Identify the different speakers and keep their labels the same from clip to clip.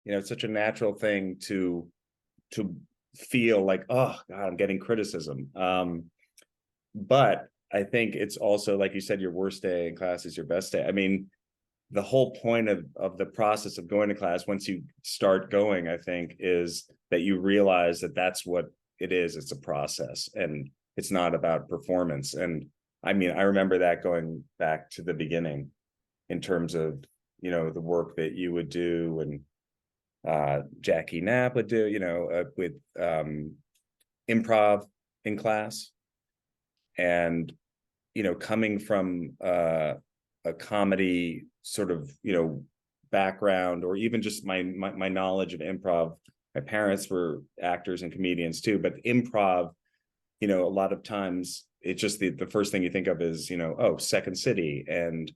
Speaker 1: it's such a natural thing to feel like, oh God, I'm getting criticism. But I think it's also, like you said, your worst day in class is your best day. I mean, the whole point of the process of going to class, once you start going, I think, is that you realize that that's what it is. It's a process, and it's not about performance. And I mean, I remember that going back to the beginning in terms of, the work that you would do, and Jackie Knapp would do, with improv in class. And, coming from a comedy sort of, background, or even just my knowledge of improv. My parents were actors and comedians too, but improv, a lot of times it's just the first thing you think of is, oh, Second City, and,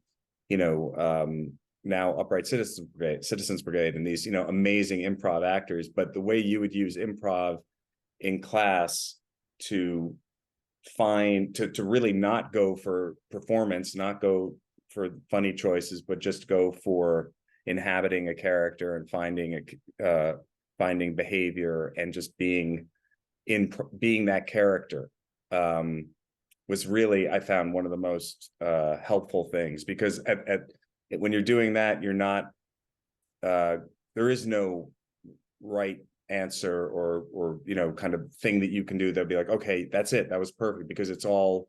Speaker 1: now Upright Citizens Brigade, and these, amazing improv actors. But the way you would use improv in class to really not go for performance, not go for funny choices, but just go for inhabiting a character and finding behavior, and just being that character, was really, I found, one of the most helpful things, because when you're doing that, you're not, there is no right answer or kind of thing that you can do that'll be like, okay, that's it, that was perfect, because it's all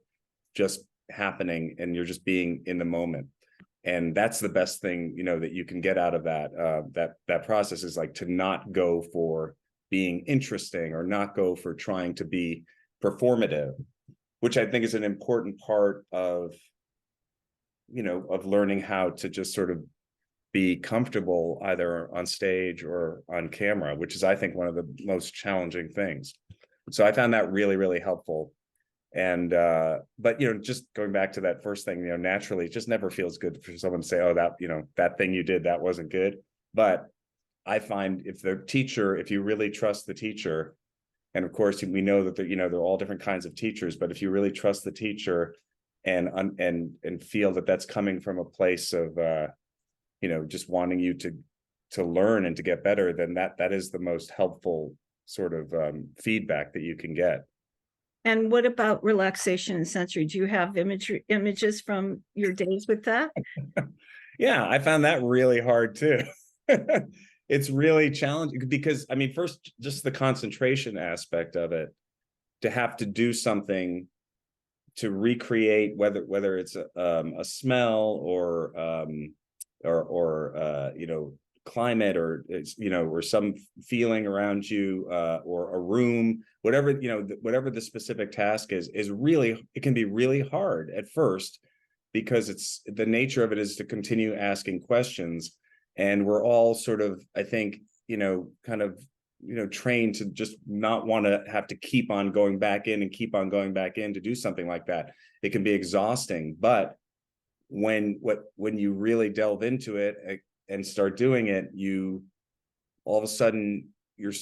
Speaker 1: just happening and you're just being in the moment. And that's the best thing, that you can get out of that process, is like to not go for being interesting, or not go for trying to be performative, which I think is an important part of learning how to just sort of be comfortable either on stage or on camera, which is, I think, one of the most challenging things. So I found that really, really helpful. And but just going back to that first thing, naturally it just never feels good for someone to say, oh, that that thing you did, that wasn't good. But I find if you really trust the teacher, and of course we know that there are all different kinds of teachers, but if you really trust the teacher and feel that that's coming from a place of just wanting you to learn and to get better, then that is the most helpful sort of feedback that you can get.
Speaker 2: And what about relaxation and sensory? Do you have images from your days with that?
Speaker 1: Yeah, I found that really hard too. It's really challenging because, I mean, first, just the concentration aspect of it, to have to do something to recreate, whether it's a smell or climate, or it's or some feeling around you, or a room, whatever whatever the specific task is really, it can be really hard at first, because it's the nature of it is to continue asking questions, and we're all sort of, I think, kind of trained to just not want to have to keep on going back in to do something like that. It can be exhausting, but when you really delve into it and start doing it, you all of a sudden you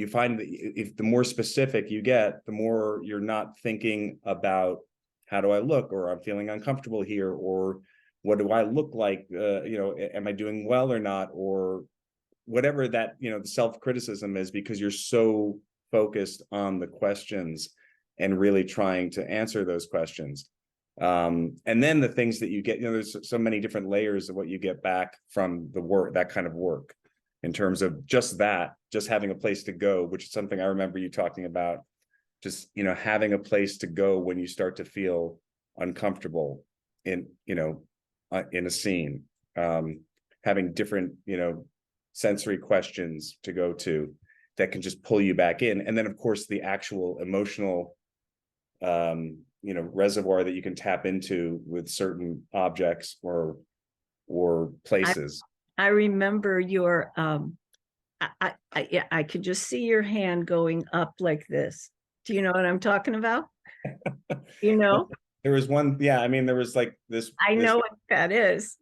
Speaker 1: find that if the more specific you get, the more you're not thinking about how do I look, or I'm feeling uncomfortable here, or what do I look like, am I doing well or not, or whatever that the self-criticism is, because you're so focused on the questions and really trying to answer those questions. And then the things that you get, there's so many different layers of what you get back from the work, that kind of work, in terms of just having a place to go, which is something I remember you talking about, just, having a place to go when you start to feel uncomfortable in a scene, having different, sensory questions to go to that can just pull you back in. And then, of course, the actual emotional, reservoir that you can tap into with certain objects or places.
Speaker 2: I remember your I could just see your hand going up like this. Do you know what I'm talking about?
Speaker 1: There was one, yeah, I mean, there was like this.
Speaker 2: I know what that is.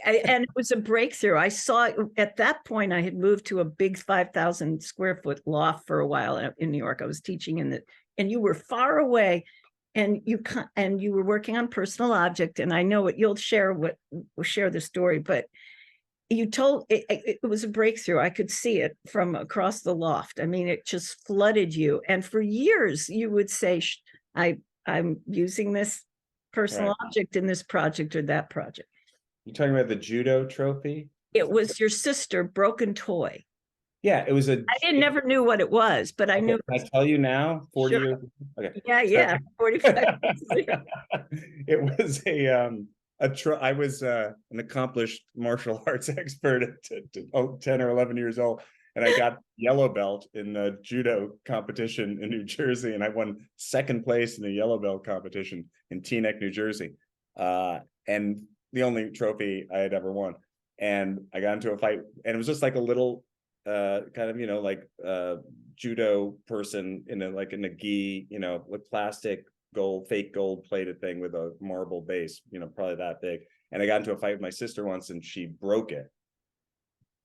Speaker 2: And it was a breakthrough. I saw it at that point. I had moved to a big 5,000 square foot loft for a while in New York. I was teaching and you were far away, and you were working on personal object. And I know what you'll share the story, but you told it was a breakthrough. I could see it from across the loft. I mean, it just flooded you. And for years, you would say, I'm using this personal
Speaker 1: Right.
Speaker 2: object in this project or that project.
Speaker 1: You talking about the judo trophy?
Speaker 2: It was your sister broken toy.
Speaker 1: Yeah, it was a.
Speaker 2: I didn't never knew what it was, but I knew.
Speaker 1: Can I tell you now, 40
Speaker 2: Sure.
Speaker 1: years. Okay.
Speaker 2: Yeah,
Speaker 1: So
Speaker 2: yeah. 45 years later.
Speaker 1: it was I was an accomplished martial arts expert at 10 or 11 years old, and I got yellow belt in the judo competition in New Jersey, and I won second place in the yellow belt competition in Teaneck, New Jersey, and the only trophy I had ever won. And I got into a fight, and it was just like a little kind of, like judo person in a gi, with plastic fake gold plated thing with a marble base, probably that big. And I got into a fight with my sister once, and she broke it.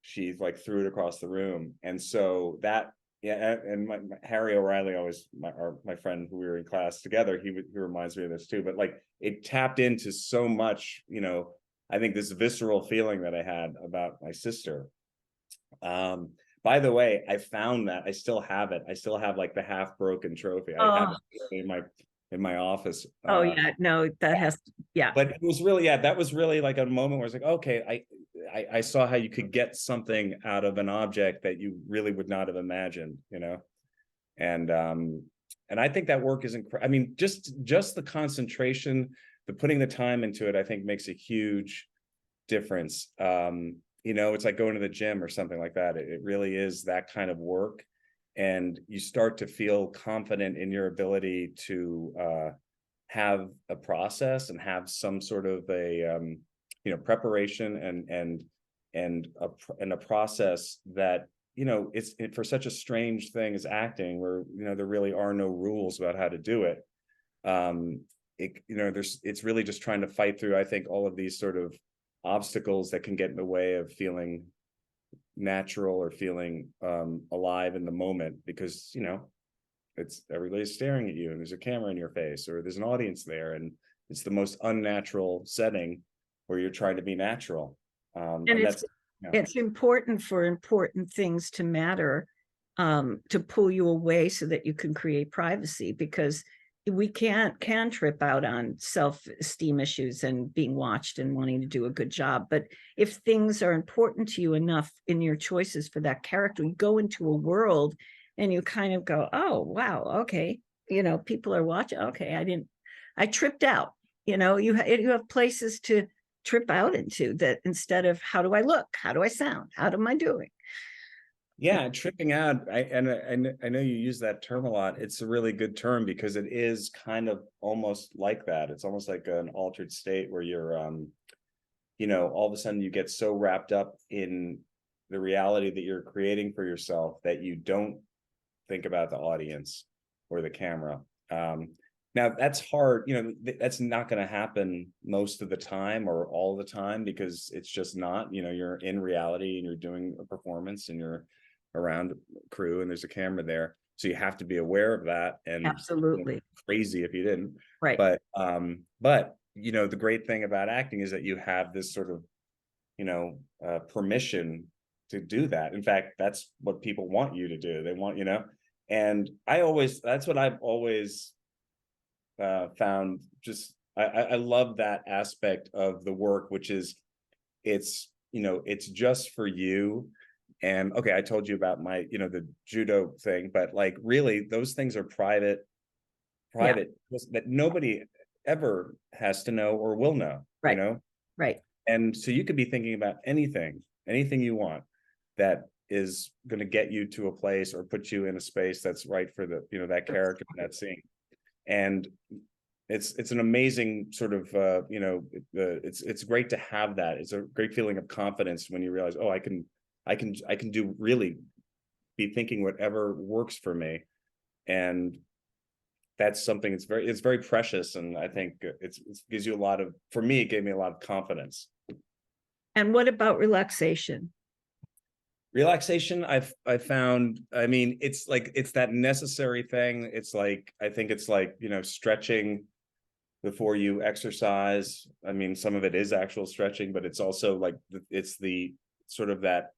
Speaker 1: She like threw it across the room. And so that, yeah, and Harry O'Reilly, always my friend who we were in class together, he reminds me of this too. But like, it tapped into so much, I think this visceral feeling that I had about my sister. By the way, I found that I still have it. I still have like the half broken trophy. I have it in my office.
Speaker 2: Oh yeah, no, that has, yeah.
Speaker 1: But it was really, that was really like a moment where it's like, okay, I saw how you could get something out of an object that you really would not have imagined, and I think that work is incredible. I mean, just the concentration, the putting the time into it, I think makes a huge difference. It's like going to the gym or something like that. It really is that kind of work. And you start to feel confident in your ability to have a process and have some sort of a, preparation and a process that, it's for such a strange thing as acting, where, there really are no rules about how to do it. It's really just trying to fight through, I think, all of these sort of obstacles that can get in the way of feeling natural or feeling alive in the moment, because it's everybody's staring at you, and there's a camera in your face, or there's an audience there, and it's the most unnatural setting where you're trying to be natural.
Speaker 2: And it's important for important things to matter, to pull you away so that you can create privacy, because we can trip out on self-esteem issues and being watched and wanting to do a good job. But if things are important to you enough in your choices for that character, you go into a world and you kind of go, oh, wow, okay. People are watching. Okay, I tripped out. You have places to trip out into, that instead of how do I look? How do I sound? How am I doing?
Speaker 1: Yeah, tripping out. I know you use that term a lot. It's a really good term, because it is kind of almost like that. It's almost like an altered state where you're, all of a sudden you get so wrapped up in the reality that you're creating for yourself that you don't think about the audience or the camera. Now that's hard. That's not going to happen most of the time or all the time, because it's just not. You're in reality and you're doing a performance and you're around crew and there's a camera there, so you have to be aware of that. And
Speaker 2: absolutely
Speaker 1: crazy if you didn't.
Speaker 2: Right.
Speaker 1: But the great thing about acting is that you have this sort of permission to do that. In fact, that's what people want you to do. They want, and that's what I've always found. Just I love that aspect of the work, which is it's just for you. And okay, I told you about my, the judo thing, but like really those things are private, that nobody ever has to know or will know,
Speaker 2: Right. Right.
Speaker 1: And so you could be thinking about anything you want that is going to get you to a place or put you in a space that's right for the, that character in that scene. And it's an amazing sort of, it's great to have that. It's a great feeling of confidence when you realize, oh, I can do really be thinking whatever works for me. And that's something it's very precious. And I think it gives you for me, it gave me a lot of confidence.
Speaker 2: And what about relaxation?
Speaker 1: Relaxation, I found, I mean, it's that necessary thing. It's like, I think it's like, stretching before you exercise. I mean, some of it is actual stretching, but it's also like, it's the sort of that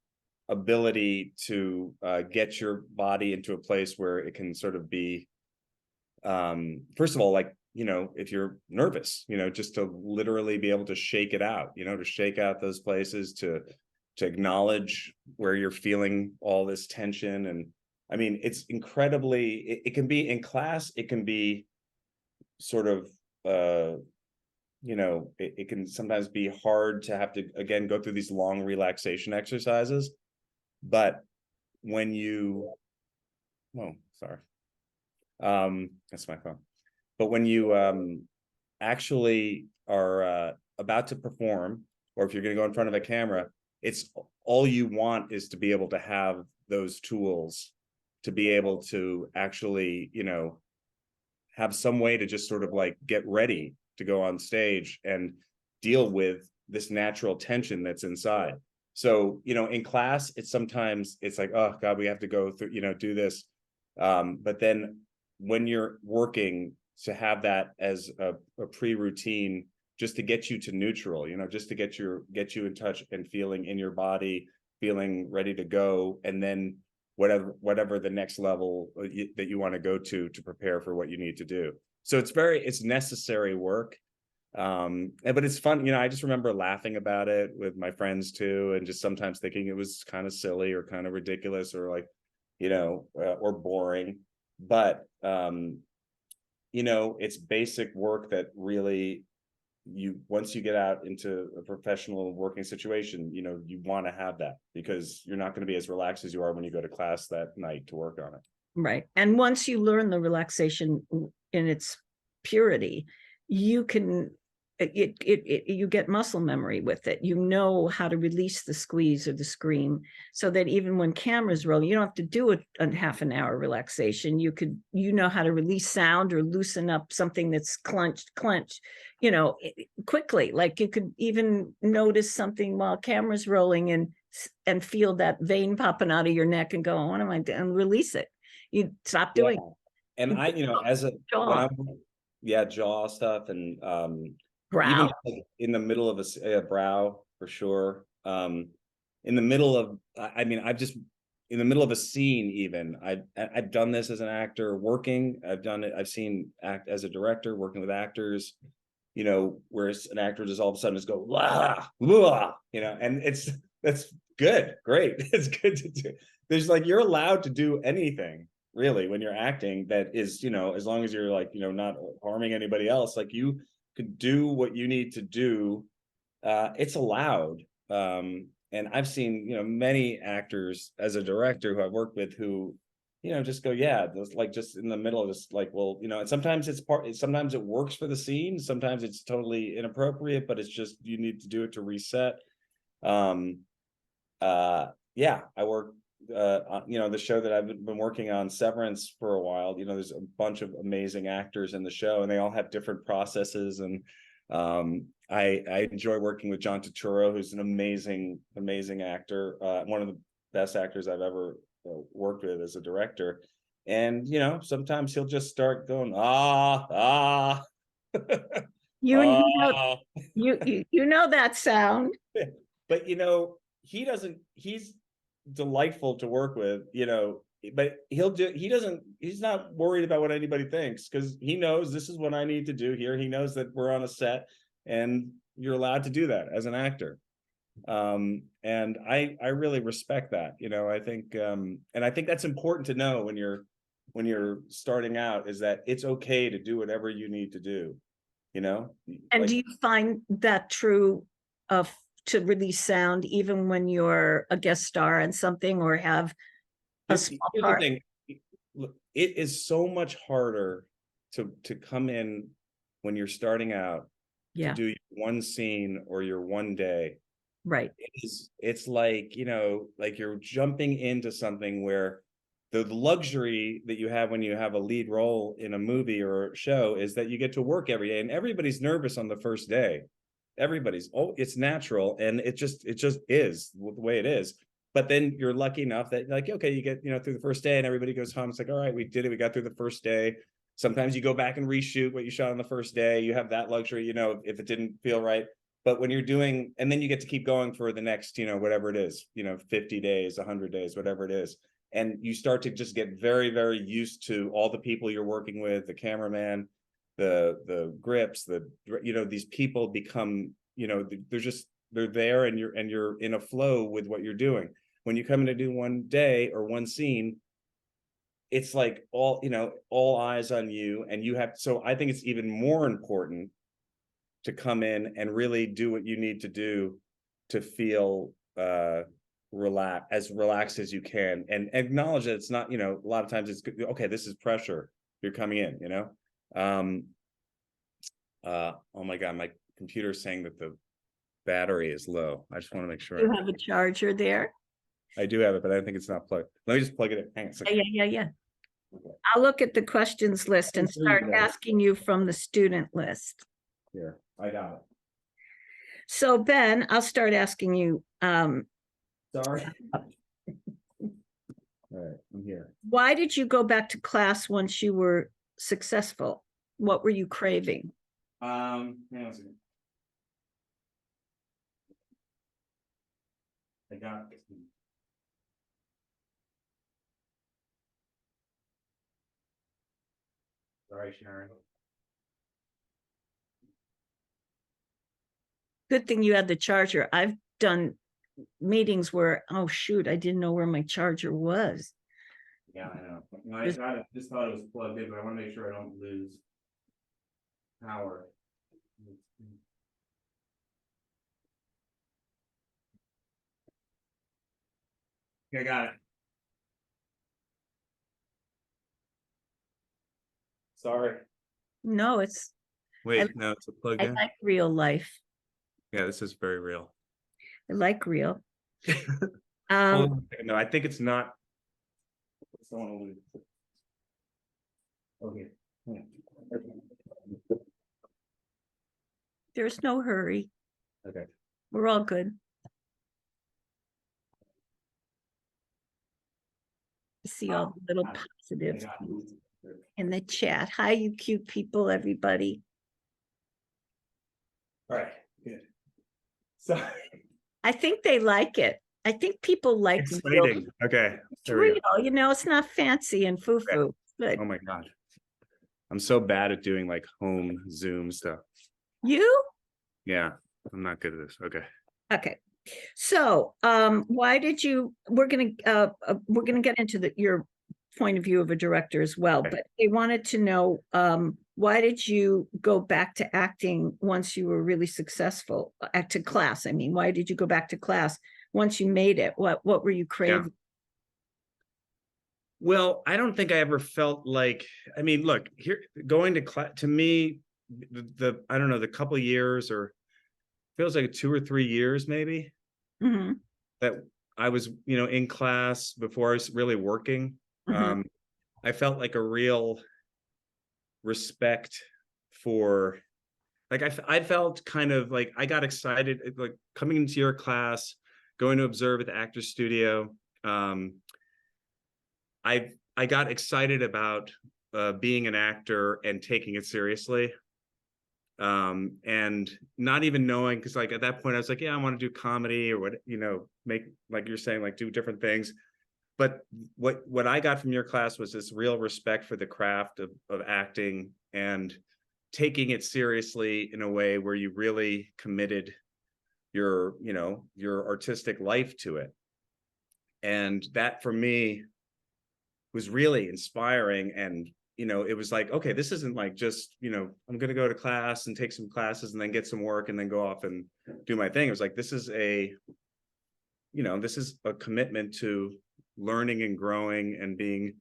Speaker 1: ability to get your body into a place where it can sort of be, first of all, like, if you're nervous, just to literally be able to shake it out, to shake out those places, to acknowledge where you're feeling all this tension. And I mean, it's incredibly, it can be in class, it can be sort of, it can sometimes be hard to have to, again, go through these long relaxation exercises. But when you, oh, sorry, that's my phone. But when you actually are about to perform, or if you're going to go in front of a camera, it's all you want is to be able to have those tools to be able to actually, have some way to just sort of like get ready to go on stage and deal with this natural tension that's inside. So, in class, it's like, oh God, we have to go through, do this. But then when you're working, to have that as a pre-routine, just to get you to neutral, just to get you in touch and feeling in your body, feeling ready to go. And then whatever the next level that you want to go to prepare for what you need to do. So it's necessary work. But it's fun. I just remember laughing about it with my friends too, and just sometimes thinking it was kind of silly or kind of ridiculous or like, or boring. But it's basic work that really, once you get out into a professional working situation, you want to have that, because you're not going to be as relaxed as you are when you go to class that night to work on it.
Speaker 2: Right. And once you learn the relaxation in its purity, you can, you get muscle memory with it. You know how to release the squeeze or the scream, so that even when cameras roll, you don't have to do a half an hour relaxation. You know how to release sound or loosen up something that's clenched, quickly. Like you could even notice something while cameras rolling and feel that vein popping out of your neck and go, oh, what am I doing? And release it. You stop doing it.
Speaker 1: And I, as a
Speaker 2: jaw.
Speaker 1: Jaw stuff, and
Speaker 2: Brow.
Speaker 1: even like in the middle of a brow, for sure. In the middle of, in the middle of a scene, even I've done this as an actor working. I've seen act as a director working with actors, where an actor just all of a sudden just go, la, la, and that's good. Great. It's good to do. There's like, you're allowed to do anything really when you're acting that is, as long as you're like, not harming anybody else, like you could do what you need to do. It's allowed. And I've seen, many actors as a director who I've worked with who, just go, yeah, like just in the middle of this, like, well, and sometimes sometimes it works for the scene. Sometimes it's totally inappropriate, but it's just, you need to do it to reset. I work, the show that I've been working on, Severance, for a while. There's a bunch of amazing actors in the show, and they all have different processes. And I enjoy working with John Turturro, who's an amazing actor, one of the best actors I've ever worked with as a director. And sometimes he'll just start going,
Speaker 2: You know that sound.
Speaker 1: But he's delightful to work with, but he's not worried about what anybody thinks, because he knows this is what I need to do here. He knows that we're on a set and you're allowed to do that as an actor. And I really respect that, I think, and I think that's important to know when you're starting out, is that it's okay to do whatever you need to do, And
Speaker 2: like, do you find that true to release sound even when you're a guest star in something or have a small part?
Speaker 1: Look, it is so much harder to come in when you're starting out to do one scene or your one day.
Speaker 2: Right.
Speaker 1: It's like, like you're jumping into something where the luxury that you have when you have a lead role in a movie or a show is that you get to work every day, and everybody's nervous on the first day. It's natural, and it just is the way it is. But then you're lucky enough that, like, okay, you get through the first day and everybody goes home. It's like, all right, we did it, we got through the first day. Sometimes you go back and reshoot what you shot on the first day. You have that luxury, if it didn't feel right. But when you're doing, and then you get to keep going for the next, whatever it is, 50 days, 100 days, whatever it is. And you start to just get very, very used to all the people you're working with, the cameraman, the grips, these people become, they're there, and you're in a flow with what you're doing. When you come in to do one day or one scene, it's like all eyes on you, and so I think it's even more important to come in and really do what you need to do to feel relaxed as you can, and acknowledge that it's not, a lot of times it's good. Okay, this is pressure. You're coming in. Oh my God, my computer's saying that the battery is low. I just want to make sure.
Speaker 2: You have a charger there?
Speaker 1: I do have it, but I think it's not plugged. Let me just plug it in. Hang on a second.
Speaker 2: Yeah. Okay. I'll look at the questions list and start asking you from the student list.
Speaker 1: Here, I got it.
Speaker 2: So Ben, I'll start asking you.
Speaker 1: Sorry. All right, I'm here.
Speaker 2: Why did you go back to class once you were successful? What were you craving?
Speaker 1: Hang on a second. I got it. Sorry, Sharon.
Speaker 2: Good thing you had the charger. I've done meetings where, oh shoot, I didn't know where my charger was.
Speaker 1: Yeah, I know. I just thought it was plugged in, but I want to make sure I don't lose power. Okay, got it. Sorry.
Speaker 2: No, it's.
Speaker 1: Wait, no, it's a plug in.
Speaker 2: I like real life.
Speaker 1: Yeah, this is very real.
Speaker 2: I like real.
Speaker 1: No, I think it's not. Okay.
Speaker 2: There's no hurry.
Speaker 1: Okay.
Speaker 2: We're all good. See all the little positives in the chat. Hi, you cute people, everybody.
Speaker 1: All right, good. Sorry.
Speaker 2: I think they like it. I think people like
Speaker 1: exciting. Okay.
Speaker 2: It's real, it's not fancy and foo-foo.
Speaker 1: Okay.
Speaker 2: Good.
Speaker 1: Oh my God. I'm so bad at doing like home Zoom stuff.
Speaker 2: You?
Speaker 1: Yeah, I'm not good at this. Okay.
Speaker 2: Okay. So, why did you? We're gonna get into your point of view of a director as well, but they wanted to know why did you go back to acting once you were really successful? To class, I mean, why did you go back to class once you made it? What were you craving?
Speaker 1: Yeah. Well, I don't think I ever felt like, I mean, look, here going to class, to me, I don't know, the couple of years, or feels like 2 or 3 years maybe, that I was, in class before I was really working. I felt like a real respect for, like, I felt kind of like I got excited, like coming into your class, going to observe at the Actors Studio. I got excited about being an actor and taking it seriously, and not even knowing, because like at that point I was like, yeah, I want to do comedy or what, make, like you're saying, like do different things. But what I got from your class was this real respect for the craft of acting, and taking it seriously in a way where you really committed your artistic life to it. And that for me was really inspiring. And it was like, okay, this isn't like just I'm going to go to class and take some classes and then get some work and then go off and do my thing. It was like, this is a commitment to learning and growing and being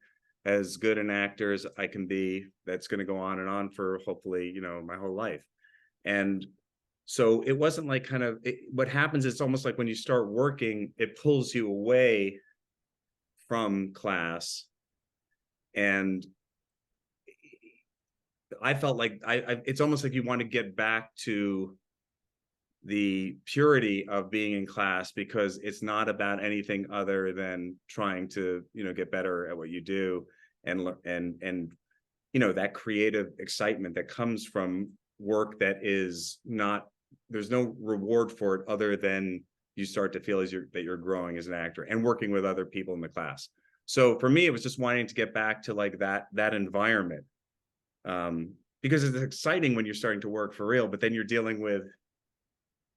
Speaker 1: as good an actor as I can be, that's going to go on and on for hopefully my whole life. And so it wasn't like what happens, it's almost like when you start working, it pulls you away from class. And I felt like it's almost like you want to get back to the purity of being in class, because it's not about anything other than trying to get better at what you do, and that creative excitement that comes from work that is not there's no reward for it other than you start to feel that you're growing as an actor and working with other people in the class. So for me, it was just wanting to get back to like that environment, because it's exciting when you're starting to work for real, but then you're dealing with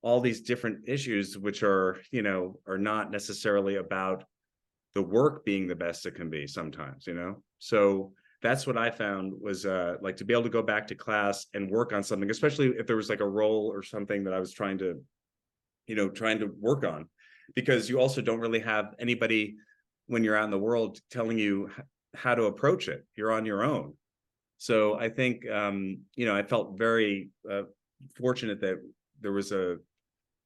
Speaker 1: all these different issues, which are, are not necessarily about the work being the best it can be sometimes, So that's what I found was like to be able to go back to class and work on something, especially if there was like a role or something that I was trying to work on, because you also don't really have anybody when you're out in the world telling you how to approach it. You're on your own. So I think, I felt very fortunate that there was a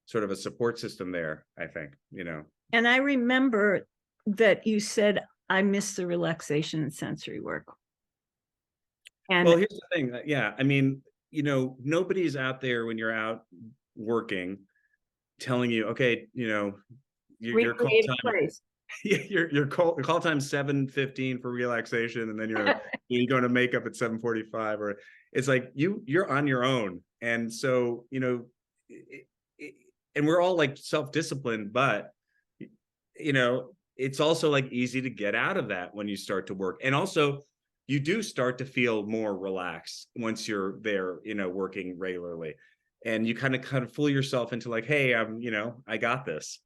Speaker 1: sort of a support system there, I think,
Speaker 2: And I remember that you said, I miss the relaxation and sensory work. And
Speaker 1: well, here's the thing. Yeah. I mean, nobody's out there when you're out working telling you, okay, your call
Speaker 2: recreate a
Speaker 1: time,
Speaker 2: place.
Speaker 1: your call time 7:15 for relaxation, and then you're going to makeup at 7:45, or it's like you're on your own. And so, and we're all like self-disciplined, but it's also like easy to get out of that when you start to work. And also you do start to feel more relaxed once you're there, working regularly. And you kind of fool yourself into like, hey, I got this.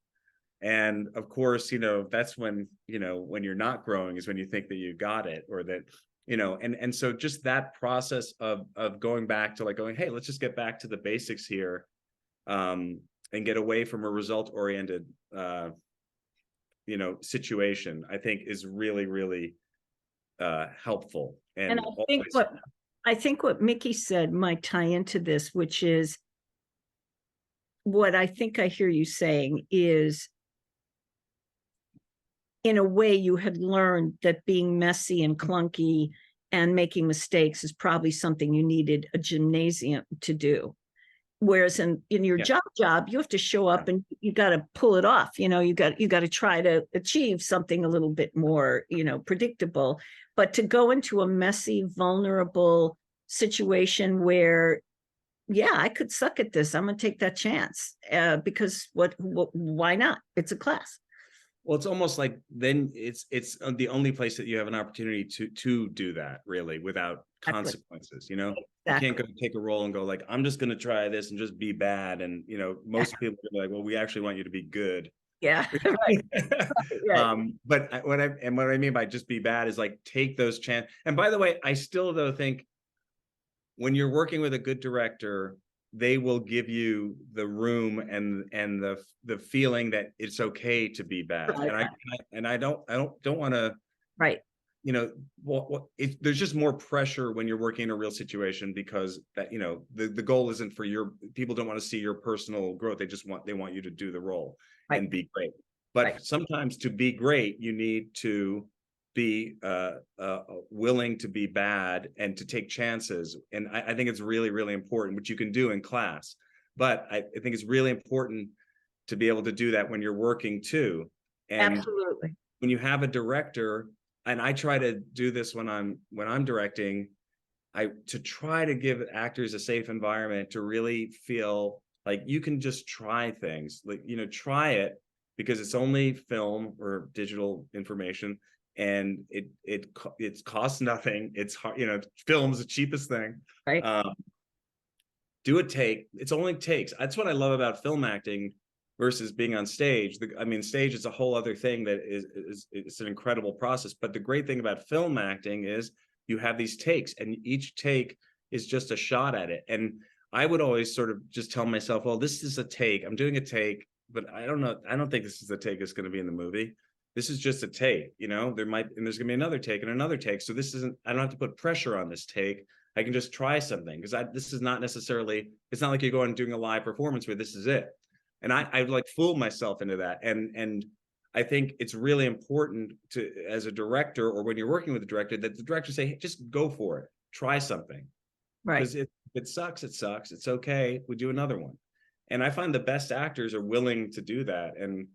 Speaker 1: And of course, that's when you're not growing is when you think that you got it, or that, and so just that process of going back to like going, hey, let's just get back to the basics here, and get away from a result-oriented, situation, I think is really, really helpful. And
Speaker 2: I think what Mickey said might tie into this, which is what I think I hear you saying is, in a way, you had learned that being messy and clunky and making mistakes is probably something you needed a gymnasium to do. Whereas in your job, you have to show up and you got to pull it off. You got to try to achieve something a little bit more, predictable. But to go into a messy, vulnerable situation where, yeah, I could suck at this, I'm going to take that chance, because why not? It's a class.
Speaker 1: Well, it's almost like then it's the only place that you have an opportunity to do that, really, without consequences.
Speaker 2: Exactly.
Speaker 1: You can't go take a role and go like, I'm just going to try this and just be bad. And most people are like, well, we actually want you to be good.
Speaker 2: Yeah. Right.
Speaker 1: Right. But what I mean by just be bad is like take those chances. And by the way, I still though think when you're working with a good director, they will give you the room and the feeling that it's okay to be bad. Right. And I don't want to,
Speaker 2: right.
Speaker 1: There's just more pressure when you're working in a real situation, because that, the goal isn't for people don't want to see your personal growth. They want you to do the role and be great. But sometimes to be great, you need to be willing to be bad and to take chances. And I think it's really, really important, which you can do in class. But I think it's really important to be able to do that when you're working too. And
Speaker 2: absolutely,
Speaker 1: when you have a director, and I try to do this when I'm directing, to try to give actors a safe environment to really feel like you can just try things, like, try it, because it's only film or digital information, and it costs nothing. It's hard, film's the cheapest thing.
Speaker 2: Right.
Speaker 1: Do a take. It's only takes. That's what I love about film acting versus being on stage. Stage is a whole other thing that it's an incredible process. But the great thing about film acting is you have these takes, and each take is just a shot at it. And I would always sort of just tell myself, well, this is a take. I'm doing a take, but I don't know. I don't think this is the take that's going to be in the movie. This is just a take, there's going to be another take and another take. So I don't have to put pressure on this take. I can just try something, because this is not necessarily, it's not like you're going and doing a live performance where this is it. And I like fool myself into that. And I think it's really important to, as a director, or when you're working with a director, that the director say, hey, just go for it. Try something.
Speaker 2: Right.
Speaker 1: Because if it sucks, it sucks. It's okay. We do another one. And I find the best actors are willing to do that. And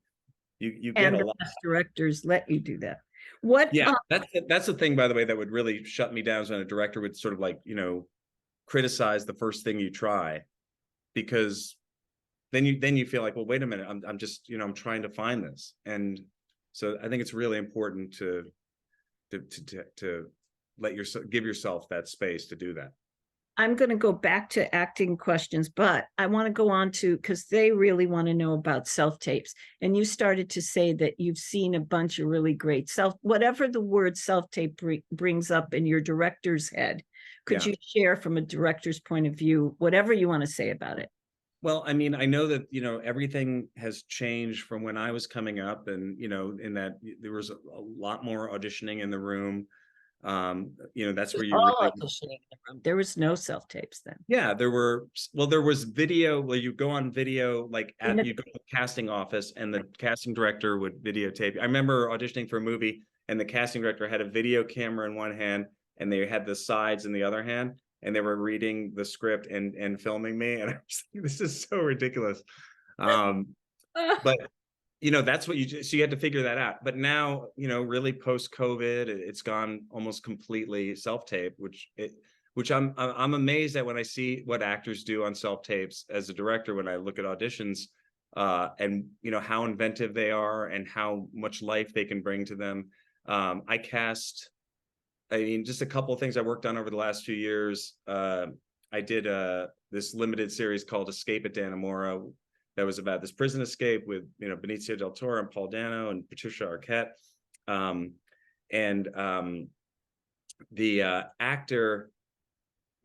Speaker 1: you get a lot.
Speaker 2: Best directors let you do that.
Speaker 1: That's the thing, by the way, that would really shut me down, when a director would sort of like, criticize the first thing you try, because then you feel like, well, wait a minute, I'm just, I'm trying to find this. And so I think it's really important to let yourself, give yourself that space to do that.
Speaker 2: I'm going to go back to acting questions, but I want to go on to, because they really want to know about self-tapes. And you started to say that you've seen a bunch of really great whatever the word self-tape brings up in your director's head. Could you share from a director's point of view, whatever you want to say about it?
Speaker 1: Well, I mean, I know that, everything has changed from when I was coming up, and, in that there was a lot more auditioning in the room. That's where you
Speaker 2: all
Speaker 1: really,
Speaker 2: auditioning in the room. There was no self-tapes then.
Speaker 1: yeah, there was video where you go on video, like you go to the casting office and the casting director would videotape. I remember auditioning for a movie and the casting director had a video camera in one hand and they had the sides in the other hand, and they were reading the script and filming me. And I was like, this is so ridiculous. But that's what so you had to figure that out. But now, really post COVID, it's gone almost completely self-tape, which I'm amazed at when I see what actors do on self-tapes as a director, when I look at auditions, and how inventive they are and how much life they can bring to them. Just a couple of things I worked on over the last few years. I did this limited series called Escape at Dannemora, that was about this prison escape with Benicio del Toro and Paul Dano and Patricia Arquette. The actor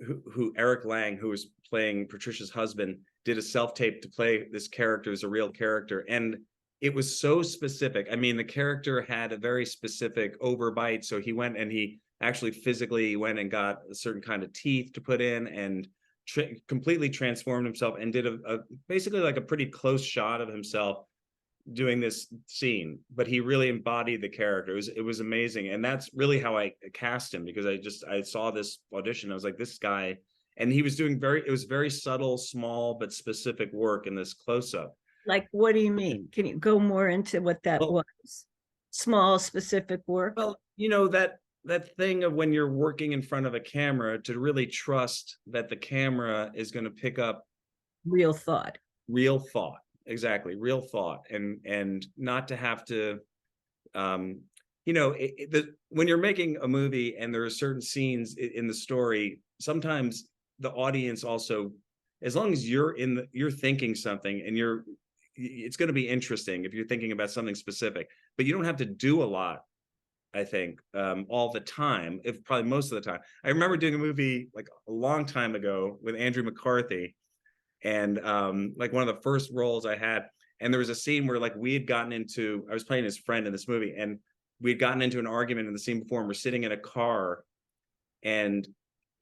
Speaker 1: who Eric Lang, who was playing Patricia's husband, did a self-tape to play this character as a real character. And it was so specific. I mean, the character had a very specific overbite. So he went and he actually physically went and got a certain kind of teeth to put in, and completely transformed himself and did basically like a pretty close shot of himself doing this scene, but he really embodied the character. It was amazing. And that's really how I cast him, because I saw this audition. I was like, this guy, and he was doing it was very subtle, small, but specific work in this close-up.
Speaker 2: Like, what do you mean? Can you go more into what that was? Small, specific work?
Speaker 1: Well, that thing of when you're working in front of a camera, to really trust that the camera is going to pick up
Speaker 2: real thought.
Speaker 1: Exactly, real thought, and not to have to, when you're making a movie and there are certain scenes in the story, sometimes the audience also, as long as you're thinking something and it's going to be interesting if you're thinking about something specific, but you don't have to do a lot, I think, all the time, if probably most of the time. I remember doing a movie like a long time ago with Andrew McCarthy, and like one of the first roles I had, and there was a scene where like I was playing his friend in this movie, and we had gotten into an argument in the scene before, and we're sitting in a car, and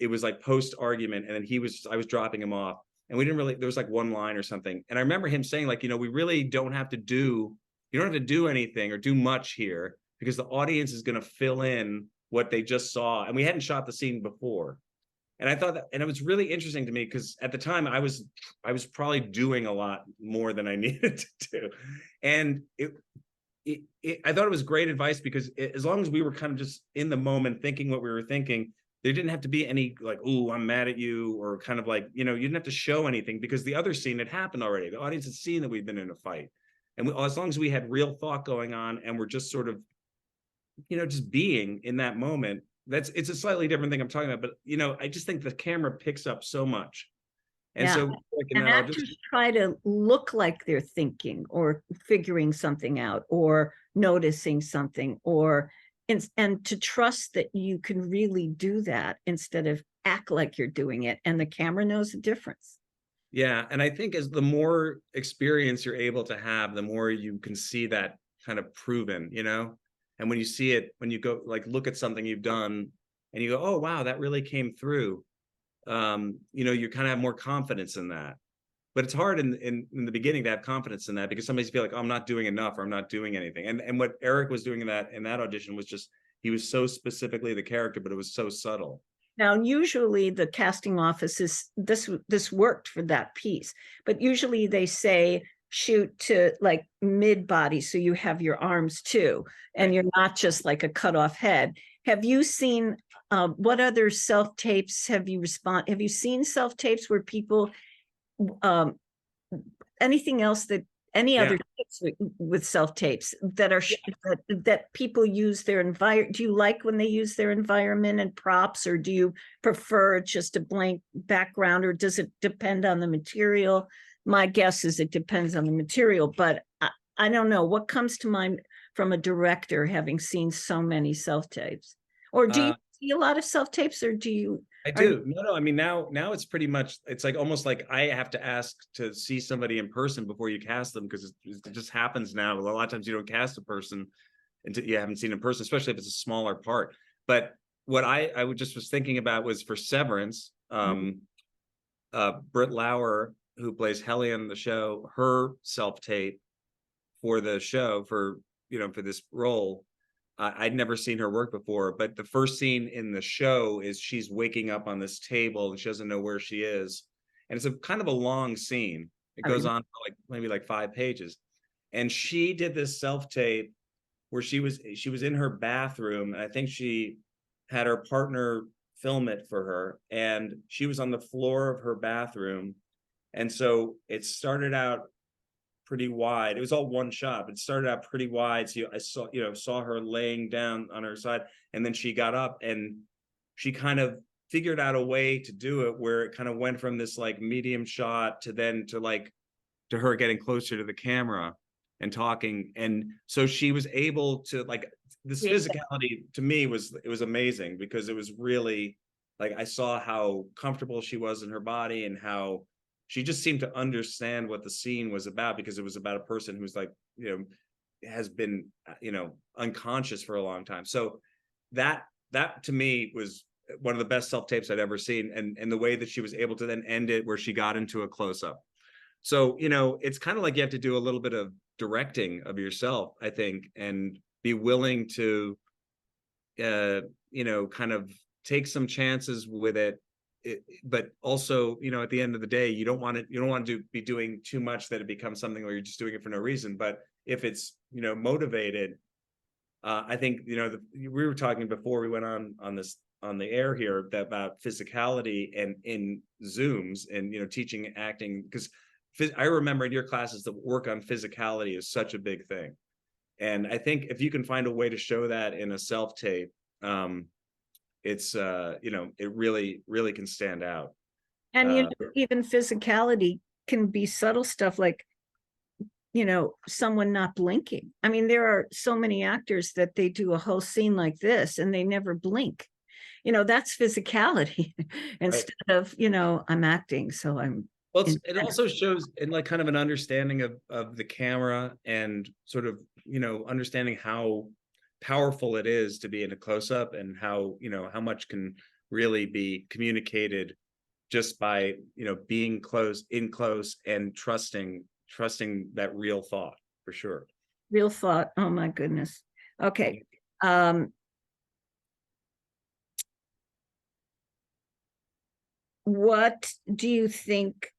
Speaker 1: it was like post argument, and then I was dropping him off, and we didn't really, there was like one line or something, and I remember him saying like, we really don't have to you don't have to do anything or do much here, because the audience is going to fill in what they just saw, and we hadn't shot the scene before. And I thought that, and it was really interesting to me, because at the time I was probably doing a lot more than I needed to do. And I thought it was great advice, because as long as we were kind of just in the moment thinking what we were thinking, there didn't have to be any like, "Ooh, I'm mad at you," or kind of like, you didn't have to show anything, because the other scene had happened already. The audience had seen that we'd been in a fight. And as long as we had real thought going on and we're just sort of, just being in that moment, it's a slightly different thing I'm talking about. But, I just think the camera picks up so much. And so like
Speaker 2: and actors try to look like they're thinking or figuring something out or noticing something, and to trust that you can really do that instead of act like you're doing it, and the camera knows the difference.
Speaker 1: Yeah. And I think as the more experience you're able to have, the more you can see that kind of proven, and when you see it, when you go like look at something you've done and you go, oh, wow, that really came through. You kind of have more confidence in that. But it's hard in the beginning to have confidence in that, because sometimes you feel like, oh, I'm not doing enough, or I'm not doing anything. And what Eric was doing in that audition was just, he was so specifically the character, but it was so subtle.
Speaker 2: Now, usually the casting office this worked for that piece, but usually they say shoot to like mid body, so you have your arms too, and you're not just like a cut off head. Have you seen what other self tapes have you seen self tapes where people anything else that any other tips with self-tapes that are that people use their environment? Do you like when they use their environment and props, or do you prefer just a blank background, or does it depend on the material? My guess is it depends on the material, but I don't know what comes to mind from a director having seen so many self-tapes. Or do you see a lot of self-tapes, or do you?
Speaker 1: I do. No. I mean, now it's pretty much, it's like almost like I have to ask to see somebody in person before you cast them, because it just happens now. A lot of times you don't cast a person until you haven't seen in person, especially if it's a smaller part. But what I would just was thinking about was for Severance, Britt Lauer, who plays Helly on the show, her self-tape for the show for this role. I'd never seen her work before, but the first scene in the show is she's waking up on this table and she doesn't know where she is. And it's a kind of a long scene. It goes on for like maybe like 5 pages. And she did this self-tape where she was in her bathroom, and I think she had her partner film it for her, and she was on the floor of her bathroom. And so it started out pretty wide. It was all one shot, but it started out pretty wide. So I saw her laying down on her side, and then she got up and she kind of figured out a way to do it where it kind of went from this like medium shot to then to her getting closer to the camera and talking. And so she was able to, like, this physicality to me was amazing, because it was really like I saw how comfortable she was in her body and how she just seemed to understand what the scene was about, because it was about a person who's like, has been, unconscious for a long time. So that to me was one of the best self-tapes I'd ever seen. And the way that she was able to then end it where she got into a close-up. So, it's kind of like you have to do a little bit of directing of yourself, I think, and be willing to, kind of take some chances with it. But also, at the end of the day, you don't want to be doing too much that it becomes something where you're just doing it for no reason. But if it's, motivated, I think, we were talking before we went on the air here about physicality and in Zooms and, teaching acting, because I remember in your classes that work on physicality is such a big thing. And I think if you can find a way to show that in a self-tape, it's it really can stand out.
Speaker 2: And even physicality can be subtle stuff like someone not blinking. I mean, there are so many actors that they do a whole scene like this and they never blink. That's physicality instead of I'm acting, so I'm.
Speaker 1: Well, it also shows in like kind of an understanding of the camera, and sort of understanding how powerful it is to be in a close-up, and how how much can really be communicated just by being close and trusting that real thought, for sure.
Speaker 2: Real thought. Oh my goodness. Okay. What do you think?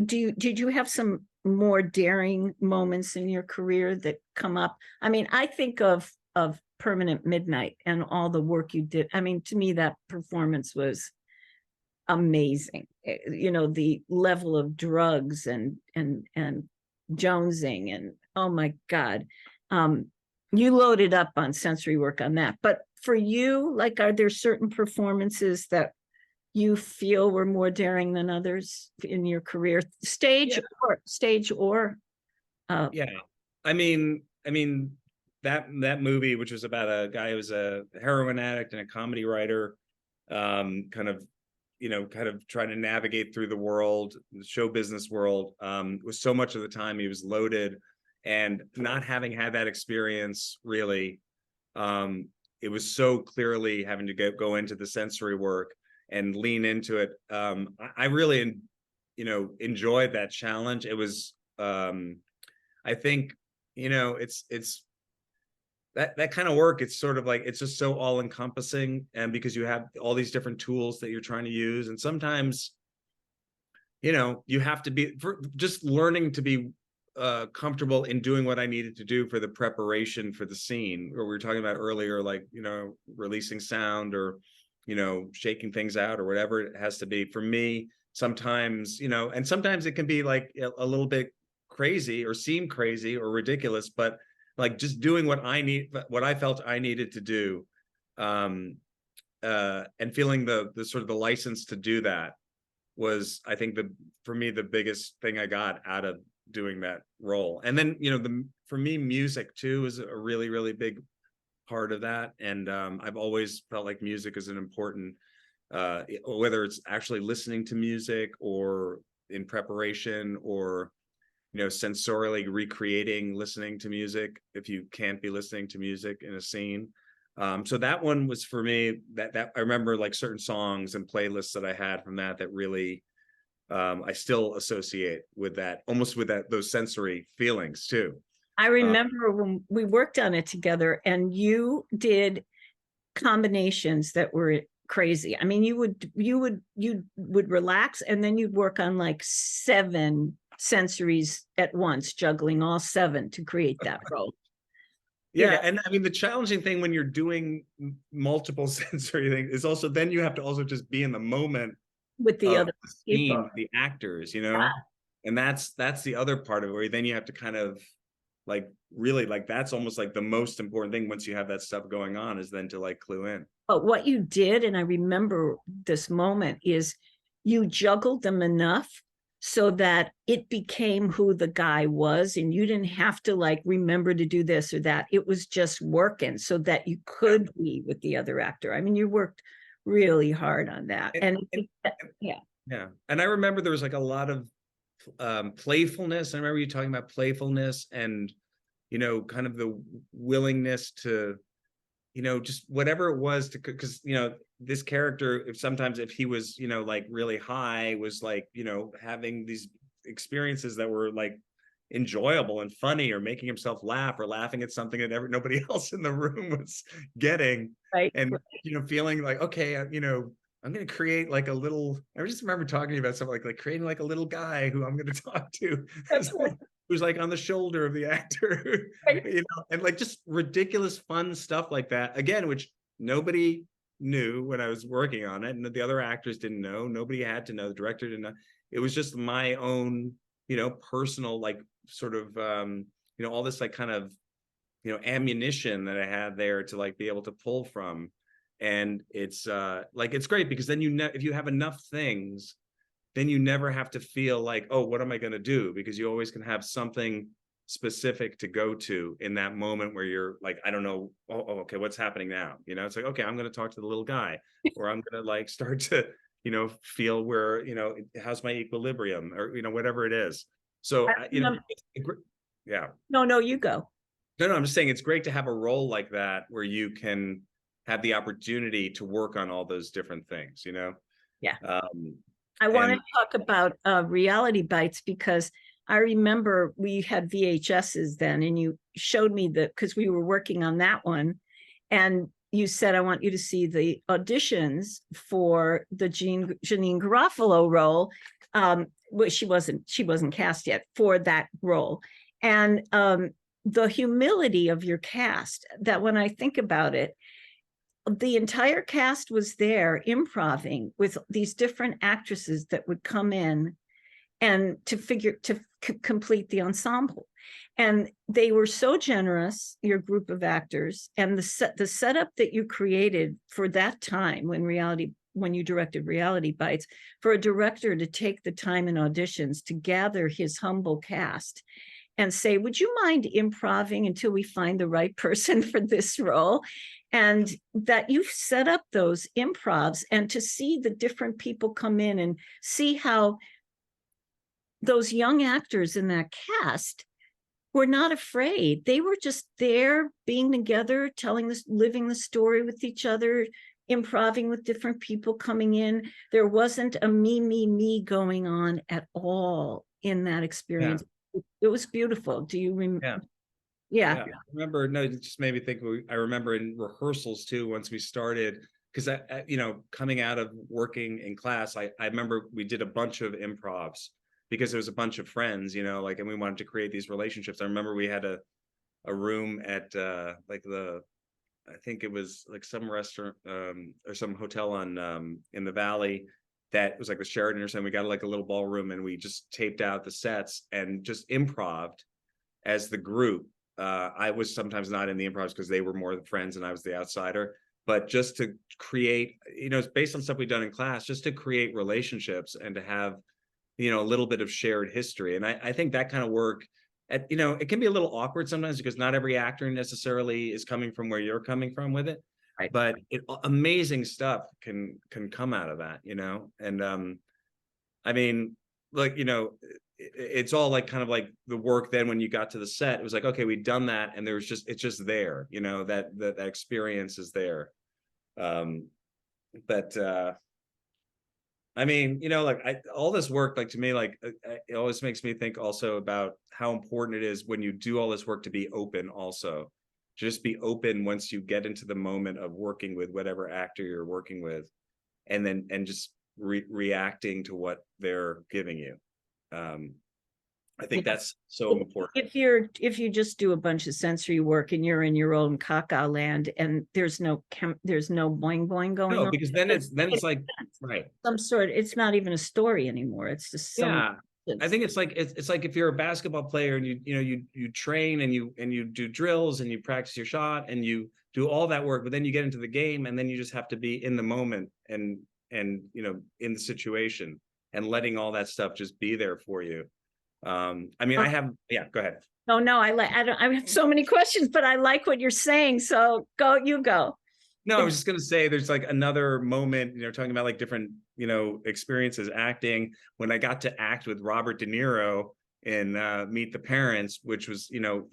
Speaker 2: Did you have some more daring moments in your career that come up? I mean, I think of Permanent Midnight and all the work you did. I mean, to me, that performance was amazing. The level of drugs and jonesing, and oh my God, you loaded up on sensory work on that. But for you, like, are there certain performances that you feel were more daring than others in your career, stage or
Speaker 1: yeah. I mean that movie, which was about a guy who was a heroin addict and a comedy writer, kind of trying to navigate through the world, the show business world, was so much of the time he was loaded, and not having had that experience really, it was so clearly having to go into the sensory work and lean into it. I really, enjoyed that challenge. It was, I think, it's that kind of work. It's sort of like, it's just so all encompassing, and because you have all these different tools that you're trying to use, and sometimes, you have to be just learning to be comfortable in doing what I needed to do for the preparation for the scene, or we were talking about earlier, like, releasing sound, or shaking things out, or whatever it has to be. For me, sometimes, and sometimes it can be like a little bit crazy or seem crazy or ridiculous, but like just doing what I felt I needed to do, and feeling the sort of the license to do that was, I think, for me, the biggest thing I got out of doing that role. And then, for me, music too is a really, really big part of that. And I've always felt like music is an important, whether it's actually listening to music or in preparation, or sensorially recreating listening to music if you can't be listening to music in a scene. So that one was for me, that I remember like certain songs and playlists that I had from that really, I still associate with that, almost with those sensory feelings too.
Speaker 2: I remember when we worked on it together and you did combinations that were crazy. I mean, you would relax and then you'd work on like 7 sensories at once, juggling all 7 to create that role.
Speaker 1: Yeah, and I mean, the challenging thing when you're doing multiple sensory things is also then you have to also just be in the moment
Speaker 2: with the other
Speaker 1: scene, the actors, and that's the other part of it, where then you have to kind of like really, like, that's almost like the most important thing once you have that stuff going on, is then to like clue in.
Speaker 2: But what you did, and I remember this moment, is you juggled them enough so that it became who the guy was, and you didn't have to like remember to do this or that. It was just working so that you could be with the other actor. I mean, you worked really hard on that.
Speaker 1: Yeah. And I remember there was like a lot of playfulness. I remember you talking about playfulness and, kind of the willingness to, just whatever it was to, because, this character, if he was, like really high, was like, having these experiences that were like enjoyable and funny, or making himself laugh, or laughing at something that nobody else in the room was getting.
Speaker 2: Right.
Speaker 1: And, feeling like, okay, I'm going to create like a little, I just remember talking to you about something like creating like a little guy who I'm going to talk to. Who's like on the shoulder of the actor, and like just ridiculous fun stuff like that. Again, which nobody knew when I was working on it, and the other actors didn't know. Nobody had to know. The director didn't know. It was just my own, personal, like sort of, all this like kind of, ammunition that I had there to like be able to pull from. And it's like, it's great because then if you have enough things, then you never have to feel like, oh, what am I going to do? Because you always can have something specific to go to in that moment where you're like, I don't know, okay, what's happening now? It's like, okay, I'm going to talk to the little guy, or I'm going to like start to, feel where, how's my equilibrium, or, whatever it is. So, yeah.
Speaker 2: No, you go.
Speaker 1: No, I'm just saying it's great to have a role like that where you can have the opportunity to work on all those different things,
Speaker 2: Yeah. I want to talk about Reality Bites, because I remember we had VHSs then, and you showed me because we were working on that one, and you said, I want you to see the auditions for the Janeane Garofalo role. Well, she wasn't cast yet for that role. And the humility of your cast, that when I think about it, the entire cast was there improvising with these different actresses that would come in and to complete the ensemble. And they were so generous, your group of actors, and the setup that you created for that time when you directed Reality Bites, for a director to take the time in auditions to gather his humble cast and say, would you mind improvising until we find the right person for this role? And that you set up those improvs, and to see the different people come in and see how those young actors in that cast were not afraid. They were just there being together, living the story with each other, improvising with different people coming in. There wasn't a me going on at all in that experience. Yeah. It was beautiful. Do you remember? Yeah.
Speaker 1: I remember, no, it just made me think, I remember in rehearsals too, once we started, because I coming out of working in class, I remember we did a bunch of improvs because there was a bunch of friends, and we wanted to create these relationships. I remember we had a room at I think it was like some restaurant or some hotel in the Valley, that was like the Sheridan or something. We got like a little ballroom and we just taped out the sets and just improv'd as the group. I was sometimes not in the improvs because they were more the friends and I was the outsider. But just to create, it's based on stuff we've done in class, just to create relationships and to have, a little bit of shared history. And I think that kind of work, it can be a little awkward sometimes because not every actor necessarily is coming from where you're coming from with it.
Speaker 2: Right.
Speaker 1: But amazing stuff can come out of that, and I mean, like, it's all like kind of like the work. Then when you got to the set, it was like, okay, we've done that, and it's just there, that experience is there. But I mean, like all this work, like to me, like it always makes me think also about how important it is when you do all this work to be open also. Just be open once you get into the moment of working with whatever actor you're working with, and just reacting to what they're giving you. I think that's so important.
Speaker 2: If you just do a bunch of sensory work and you're in your own caca land and there's no boing boing going on.
Speaker 1: Because then it's like, right.
Speaker 2: It's not even a story anymore. It's just
Speaker 1: Yeah. I think it's like if you're a basketball player and you train and you do drills and you practice your shot and you do all that work, but then you get into the game and then you just have to be in the moment and in the situation and letting all that stuff just be there for you. I mean, go ahead.
Speaker 2: No, I have so many questions, but I like what you're saying. So you go.
Speaker 1: No, I was just going to say there's like another moment, talking about like different, experiences acting. When I got to act with Robert De Niro in Meet the Parents, which was, De Niro,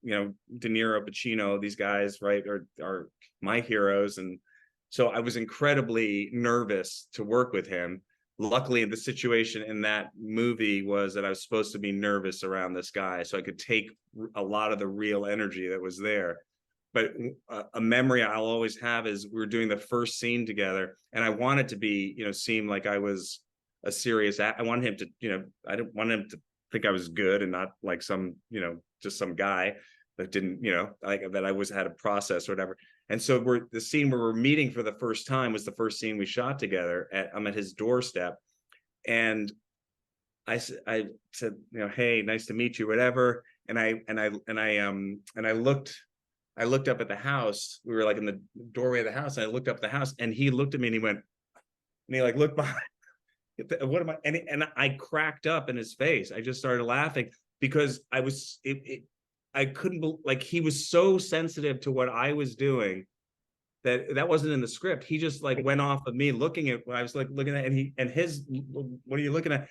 Speaker 1: Pacino, these guys, right, are my heroes. And so I was incredibly nervous to work with him. Luckily, the situation in that movie was that I was supposed to be nervous around this guy, so I could take a lot of the real energy that was there. But a memory I'll always have is we were doing the first scene together, and I wanted to be, seem like I was a serious I wanted him to, I didn't want him to think I was good and not like some, just some guy that didn't, like that I had a process or whatever. And so the scene where we're meeting for the first time was the first scene we shot together. I'm at his doorstep, and I said, hey, nice to meet you, whatever. And I looked up at the house. We were like in the doorway of the house, and I looked up at the house, and he looked at me and he went, and he like looked behind. What am I? And I cracked up in his face. I just started laughing because I couldn't like, he was so sensitive to what I was doing that wasn't in the script. He just like went off of me looking at what I was like looking at, and his, what are you looking at?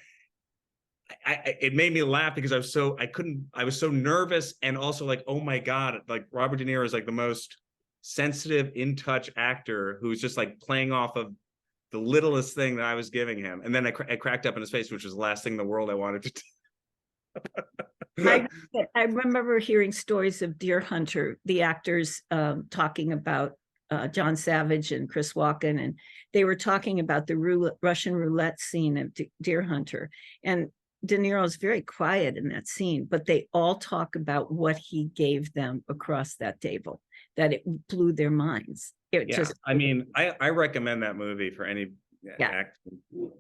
Speaker 1: It made me laugh because I was so nervous, and also like, oh my God, like Robert De Niro is like the most sensitive, in touch actor who's just like playing off of the littlest thing that I was giving him. And then I cracked up in his face, which was the last thing in the world I wanted to do.
Speaker 2: I remember hearing stories of Deer Hunter, the actors talking about John Savage and Chris Walken, and they were talking about the Russian roulette scene of Deer Hunter. And De Niro is very quiet in that scene, but they all talk about what he gave them across that table, that it blew their minds.
Speaker 1: I mean, I recommend that movie for any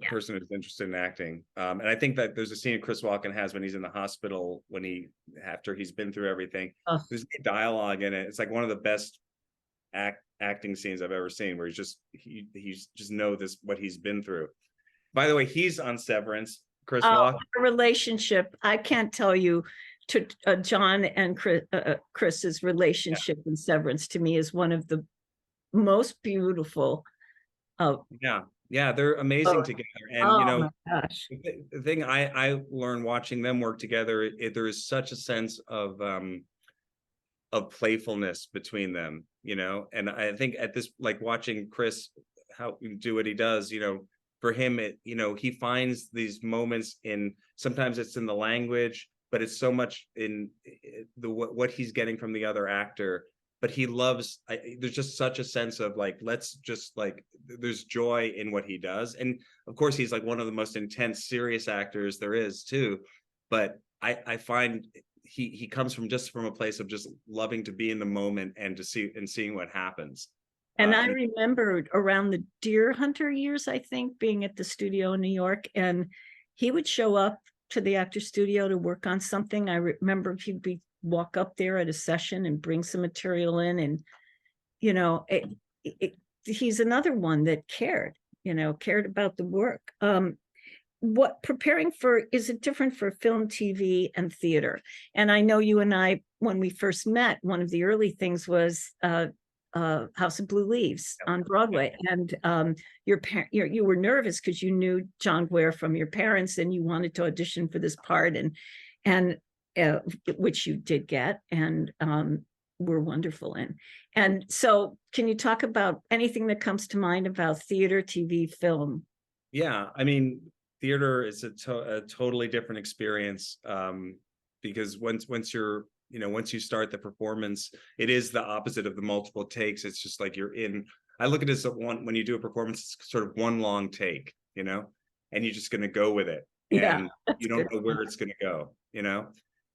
Speaker 1: person who's interested in acting. And I think that there's a scene Chris Walken has when he's in the hospital, after he's been through everything. There's dialogue in it. It's like one of the best acting scenes I've ever seen, where he's just know what he's been through. By the way, he's on Severance. Chris Walken.
Speaker 2: Our relationship, I can't tell you, to John and Chris's relationship in Severance, to me, is one of the most beautiful.
Speaker 1: They're amazing together. And
Speaker 2: my gosh,
Speaker 1: the thing I learned watching them work together, there is such a sense of playfulness between them, and I think at this, like watching Chris how do what he does, for him, he finds these moments sometimes it's in the language, but it's so much in what he's getting from the other actor. But he loves, there's just such a sense of like, let's just like, there's joy in what he does. And of course, he's like one of the most intense, serious actors there is too. But I find he comes from a place of just loving to be in the moment and seeing what happens.
Speaker 2: And I remember around the Deer Hunter years, I think, being at the studio in New York, and he would show up to the actor studio to work on something. I remember he'd walk up there at a session and bring some material in, and he's another one that cared about the work. What preparing for, is it different for film, TV, and theater? And I know you and I, when we first met, one of the early things was House of Blue Leaves on Broadway, and you were nervous because you knew John Guare from your parents, and you wanted to audition for this part, and which you did get, and were wonderful in. And so, can you talk about anything that comes to mind about theater, TV, film?
Speaker 1: Yeah, I mean, theater is a totally different experience, because once you're, once you start the performance, it is the opposite of the multiple takes. It's just like I look at it as when you do a performance, it's sort of one long take, and you're just going to go with it, and you don't know where it's going to go,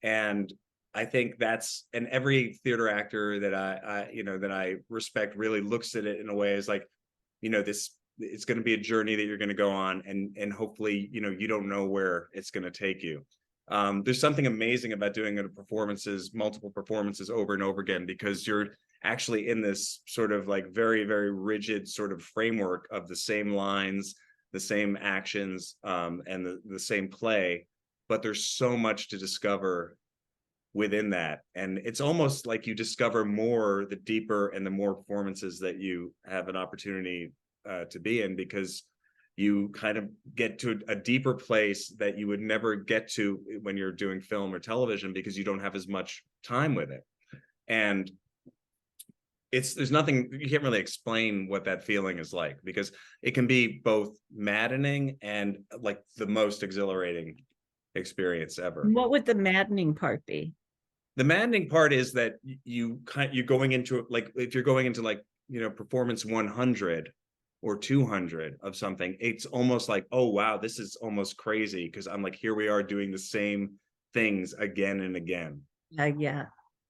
Speaker 1: and I think and every theater actor that I respect really looks at it in a way as like, it's going to be a journey that you're going to go on, and hopefully, you don't know where it's going to take you. There's something amazing about doing multiple performances over and over again, because you're actually in this sort of like very, very rigid sort of framework of the same lines, the same actions, and the same play, but there's so much to discover within that. And it's almost like you discover more the deeper and the more performances that you have an opportunity to be in, because you kind of get to a deeper place that you would never get to when you're doing film or television, because you don't have as much time with it. And there's nothing, you can't really explain what that feeling is like, because it can be both maddening and like the most exhilarating experience ever.
Speaker 2: What would the maddening part be?
Speaker 1: The maddening part is that you're going into, like, if you're going into like, performance 100 or 200 of something, it's almost like, oh wow, this is almost crazy, because I'm like, here we are doing the same things again and again.
Speaker 2: Yeah.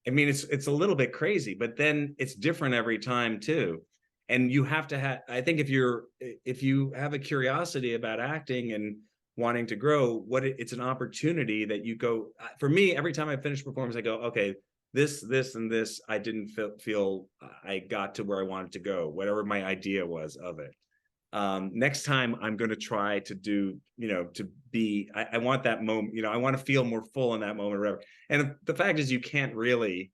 Speaker 1: I mean, it's a little bit crazy, but then it's different every time too. And you have to have, I think if you have a curiosity about acting and wanting to grow, it's an opportunity that you go, for me, every time I finish performance, I go, okay, this, and this, I didn't feel I got to where I wanted to go, whatever my idea was of it. Next time I'm going to try to do, I want that moment, I want to feel more full in that moment or whatever. And the fact is, you can't really,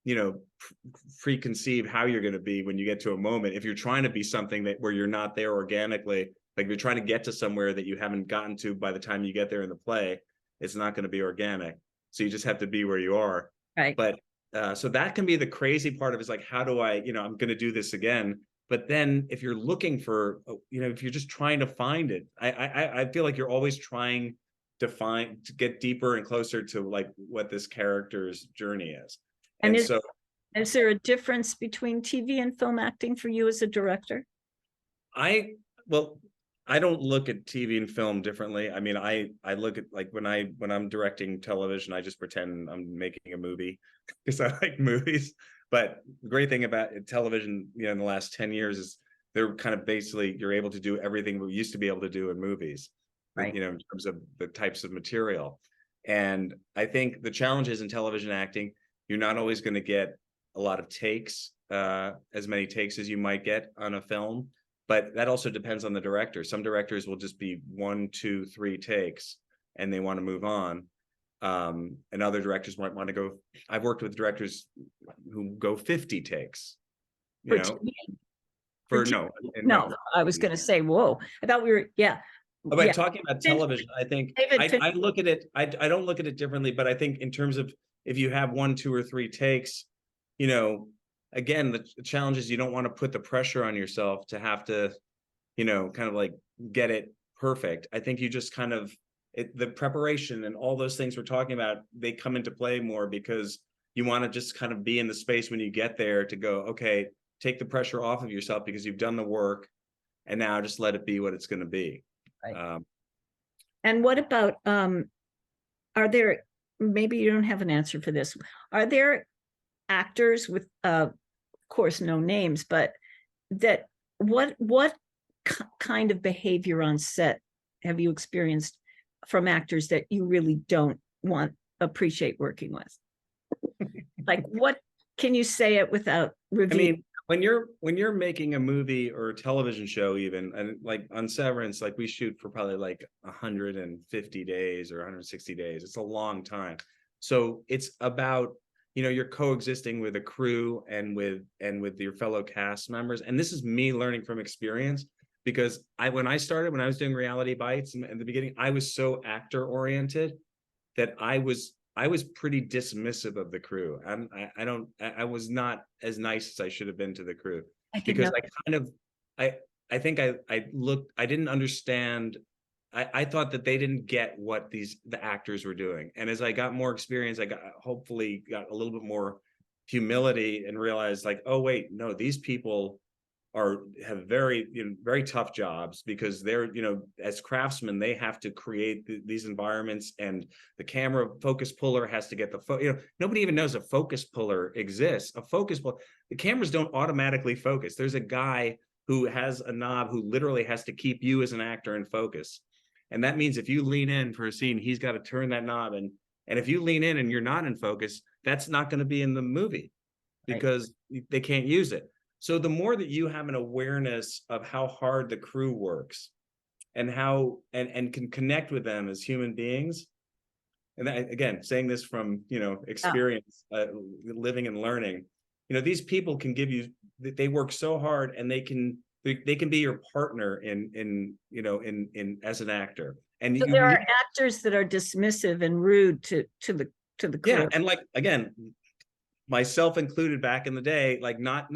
Speaker 1: preconceive how you're going to be when you get to a moment. If you're trying to be something where you're not there organically, like you're trying to get to somewhere that you haven't gotten to by the time you get there in the play, it's not going to be organic. So you just have to be where you are.
Speaker 2: Right.
Speaker 1: But so that can be the crazy part of it, is like, how do I, I'm going to do this again. But then if you're looking for, if you're just trying to find it, I feel like you're always trying to get deeper and closer to like what this character's journey is. And so
Speaker 2: is there a difference between TV and film acting for you as a director?
Speaker 1: I don't look at TV and film differently. I mean, I look at, like, when I'm directing television, I just pretend I'm making a movie because I like movies. But the great thing about television, in the last 10 years is they're kind of basically, you're able to do everything we used to be able to do in movies,
Speaker 2: right,
Speaker 1: in terms of the types of material. And I think the challenges in television acting, you're not always going to get a lot of takes, as many takes as you might get on a film. But that also depends on the director. Some directors will just be 1, 2, 3 takes and they want to move on. And other directors might want to go. I've worked with directors who go 50 takes,
Speaker 2: I was going to say, whoa, I thought we were,
Speaker 1: But talking about television, I think I look at it, I don't look at it differently, but I think in terms of, if you have 1, 2, or 3 takes, again, the challenge is you don't want to put the pressure on yourself to have to, kind of like get it perfect. I think you just kind of, the preparation and all those things we're talking about, they come into play more because you want to just kind of be in the space when you get there to go, okay, take the pressure off of yourself because you've done the work, and now just let it be what it's going to be.
Speaker 2: Right. And what about, are there, maybe you don't have an answer for this, are there actors with, of course, no names, but that what kind of behavior on set have you experienced from actors that you really don't appreciate working with? Like, what can you say it without
Speaker 1: I
Speaker 2: revealing?
Speaker 1: mean, when you're making a movie or a television show, even, and like on Severance, like we shoot for probably like 150 days or 160 days. It's a long time. So it's about, you're coexisting with a crew and with your fellow cast members. And this is me learning from experience, because when I was doing Reality Bites in the beginning, I was so actor oriented that I was pretty dismissive of the crew. I was not as nice as I should have been to the crew,
Speaker 2: I did
Speaker 1: because
Speaker 2: not.
Speaker 1: I think I didn't understand. I thought that they didn't get what the actors were doing. And as I got more experience, I hopefully got a little bit more humility and realized, like, oh wait, no, these people have very very tough jobs, because they're, as craftsmen, they have to create these environments, and the camera focus puller has to get nobody even knows a focus puller exists. The cameras don't automatically focus. There's a guy who has a knob who literally has to keep you as an actor in focus, and that means if you lean in for a scene, he's got to turn that knob, and if you lean in and you're not in focus, that's not going to be in the movie, because they can't use it. So the more that you have an awareness of how hard the crew works, and how and can connect with them as human beings, and again, saying this from experience, living and learning, these people can give you. They work so hard, and they can be your partner in as an actor. And
Speaker 2: So there are actors that are dismissive and rude to the crew.
Speaker 1: Yeah, and like, again, myself included, back in the day, like not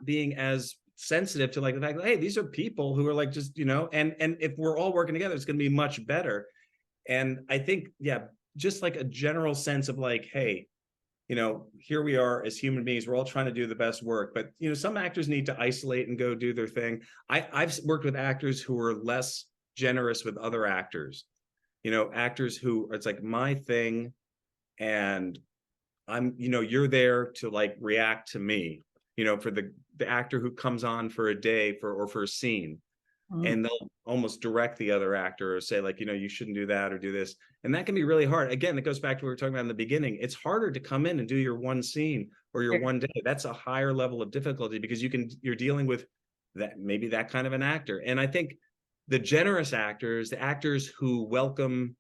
Speaker 1: being as sensitive to like the fact that, hey, these are people who are like, just and if we're all working together, it's going to be much better. And I think, yeah, just like a general sense of like, hey, here we are as human beings, we're all trying to do the best work, but some actors need to isolate and go do their thing. I've worked with actors who are less generous with other actors, actors who, it's like my thing, and you're there to like react to me, for the actor who comes on for a day or for a scene, and they'll almost direct the other actor or say, like, you shouldn't do that or do this. And that can be really hard. Again, it goes back to what we were talking about in the beginning. It's harder to come in and do your one scene or your one day. That's a higher level of difficulty, because you're dealing with maybe that kind of an actor. And I think the generous actors, the actors who welcome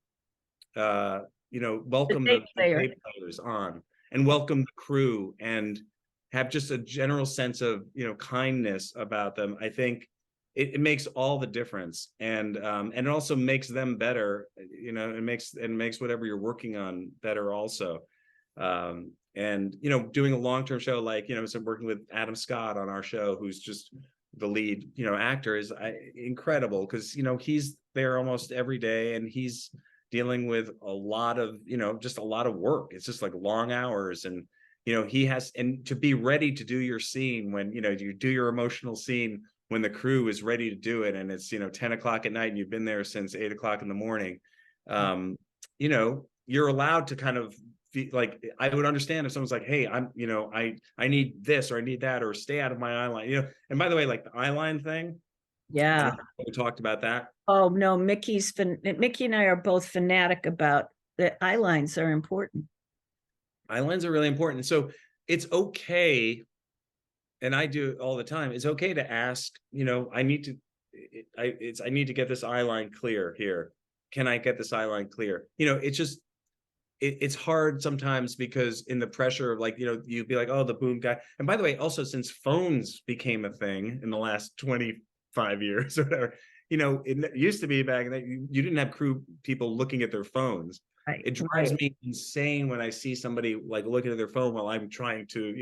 Speaker 1: the day players on, and welcome the crew, and have just a general sense of kindness about them, I think it makes all the difference. And it also makes them better. It makes whatever you're working on better also. And doing a long-term show, like so working with Adam Scott on our show, who's just the lead actor, is incredible, because he's there almost every day, and he's dealing with a lot of just a lot of work. It's just like long hours, and he has, and to be ready to do your scene when you do your emotional scene, when the crew is ready to do it, and it's 10 o'clock at night, and you've been there since 8 o'clock in the morning. You're allowed to kind of like, I would understand if someone's like, hey, I need this, or I need that, or stay out of my eye line. And by the way, like the eye line thing, I don't know if we talked about that.
Speaker 2: Oh no, Mickey and I are both fanatic about the eye lines are important.
Speaker 1: Eye lines are really important. So it's okay, and I do it all the time. It's okay to ask, I need to get this eye line clear here. Can I get this eye line clear? It's just, it's hard sometimes, because in the pressure of like, you'd be like, oh, the boom guy. And by the way, also, since phones became a thing in the last 25 years or whatever, it used to be back then, you didn't have crew people looking at their phones.
Speaker 2: Right.
Speaker 1: It drives me insane when I see somebody like looking at their phone while I'm trying to,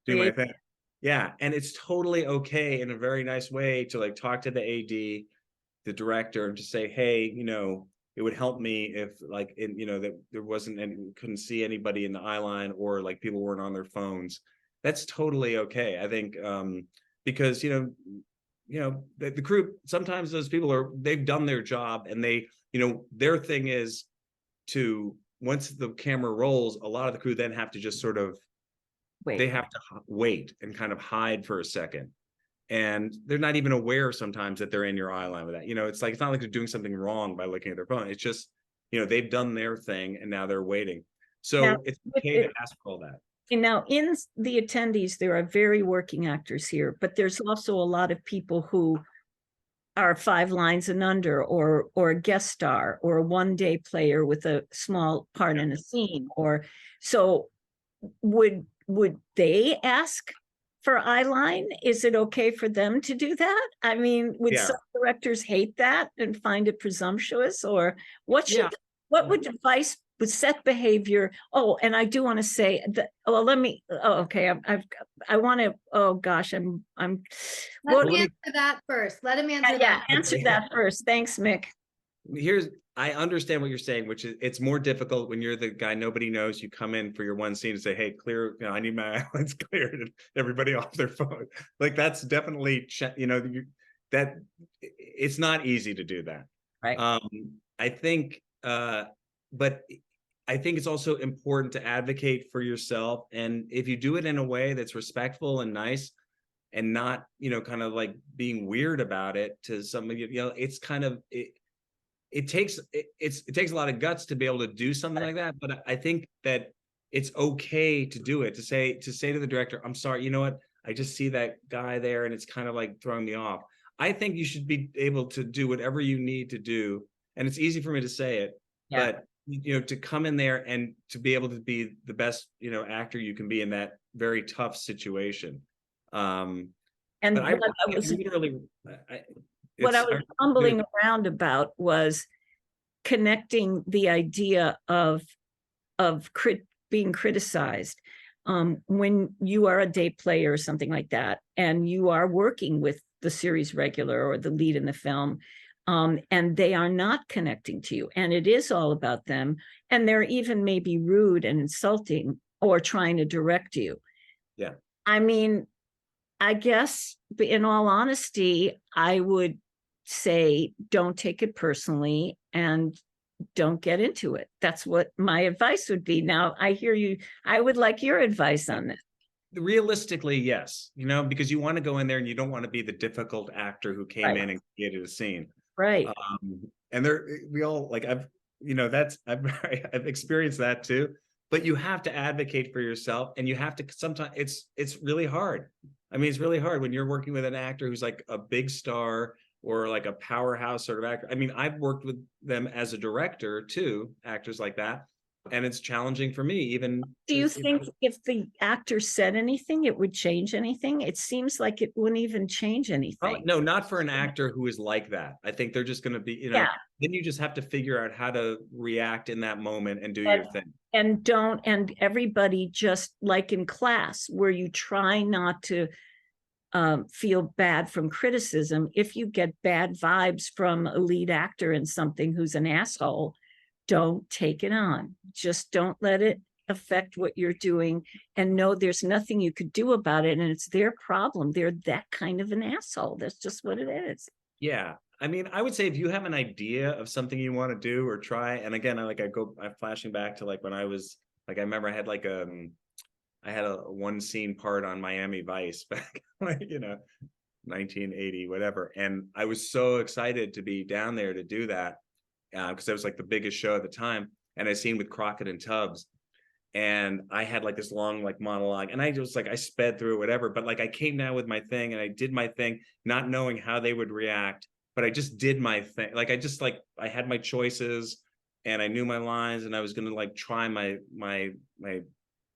Speaker 1: do my thing. Yeah. And it's totally okay, in a very nice way, to like talk to the AD, the director, and to say, hey, it would help me if like, that there wasn't any, couldn't see anybody in the eye line, or like people weren't on their phones. That's totally okay, I think, because the crew, sometimes those people they've done their job, and they, their thing is to, once the camera rolls, a lot of the crew then have to just sort of wait. They have to wait and kind of hide for a second. and they're not even aware sometimes that they're in your eye line with that. It's like, it's not like they're doing something wrong by looking at their phone. It's just, they've done their thing and now they're waiting.
Speaker 2: Now,
Speaker 1: So it's okay to ask for all that.
Speaker 2: and now in the attendees, there are very working actors here, but there's also a lot of people who are 5 lines and under, or a guest star, or a one-day player with a small part in a scene. Or so would they ask for eyeline? Is it okay for them to do that? I mean, would some directors hate that and find it presumptuous? Or what would advice with set behavior? Oh, and I do want to say that, well, okay, I want to, oh gosh,
Speaker 3: Let him answer that first. Let him answer that.
Speaker 2: Answer that first. Thanks, Mick.
Speaker 1: I understand what you're saying, which is, it's more difficult when you're the guy nobody knows. You come in for your one scene and say, hey, clear, I need my islands cleared, and everybody off their phone. Like, that's definitely, that it's not easy to do that.
Speaker 2: Right.
Speaker 1: I think, but I think it's also important to advocate for yourself. And if you do it in a way that's respectful and nice, and not, kind of like being weird about it to somebody, it's kind of, it takes a lot of guts to be able to do something like that. But I think that it's okay to do it, to say to the director, I'm sorry, you know what? I just see that guy there and it's kind of like throwing me off. I think you should be able to do whatever you need to do. And it's easy for me to say it, but to come in there and to be able to be the best, actor you can be in that very tough situation.
Speaker 2: And
Speaker 1: but
Speaker 2: what I was fumbling around about was connecting the idea of being criticized when you are a day player or something like that, and you are working with the series regular or the lead in the film, and they are not connecting to you, and it is all about them, and they're even maybe rude and insulting or trying to direct you.
Speaker 1: Yeah.
Speaker 2: I mean, I guess, in all honesty, I would say don't take it personally and don't get into it. That's what my advice would be. Now, I hear you. I would like your advice on this.
Speaker 1: Realistically, yes, because you want to go in there and you don't want to be the difficult actor who came in and created a scene.
Speaker 2: Right.
Speaker 1: And we all, like, I've experienced that too. But you have to advocate for yourself, and you have to, sometimes it's really hard. I mean, it's really hard when you're working with an actor who's like a big star or like a powerhouse sort of actor. I mean, I've worked with them as a director too, actors like that. And it's challenging for me even.
Speaker 2: Do you think if the actor said anything, it would change anything? It seems like it wouldn't even change anything.
Speaker 1: No, not for an actor who is like that. I think they're just going to be, then you just have to figure out how to react in that moment and do your thing.
Speaker 2: And everybody, just like in class, where you try not to feel bad from criticism. If you get bad vibes from a lead actor in something who's an asshole, don't take it on. Just don't let it affect what you're doing, and know there's nothing you could do about it, and it's their problem. They're that kind of an asshole. That's just what it is.
Speaker 1: Yeah. I mean, I would say if you have an idea of something you want to do or try, and again, I'm flashing back to like when I was like, I remember I had like I had a one scene part on Miami Vice back, like, 1980, whatever. And I was so excited to be down there to do that because that was like the biggest show at the time. And I seen with Crockett and Tubbs. And I had like this long like monologue, and I just like, I sped through whatever, but like I came down with my thing and I did my thing, not knowing how they would react, but I just did my thing. Like, I had my choices and I knew my lines, and I was going to like try my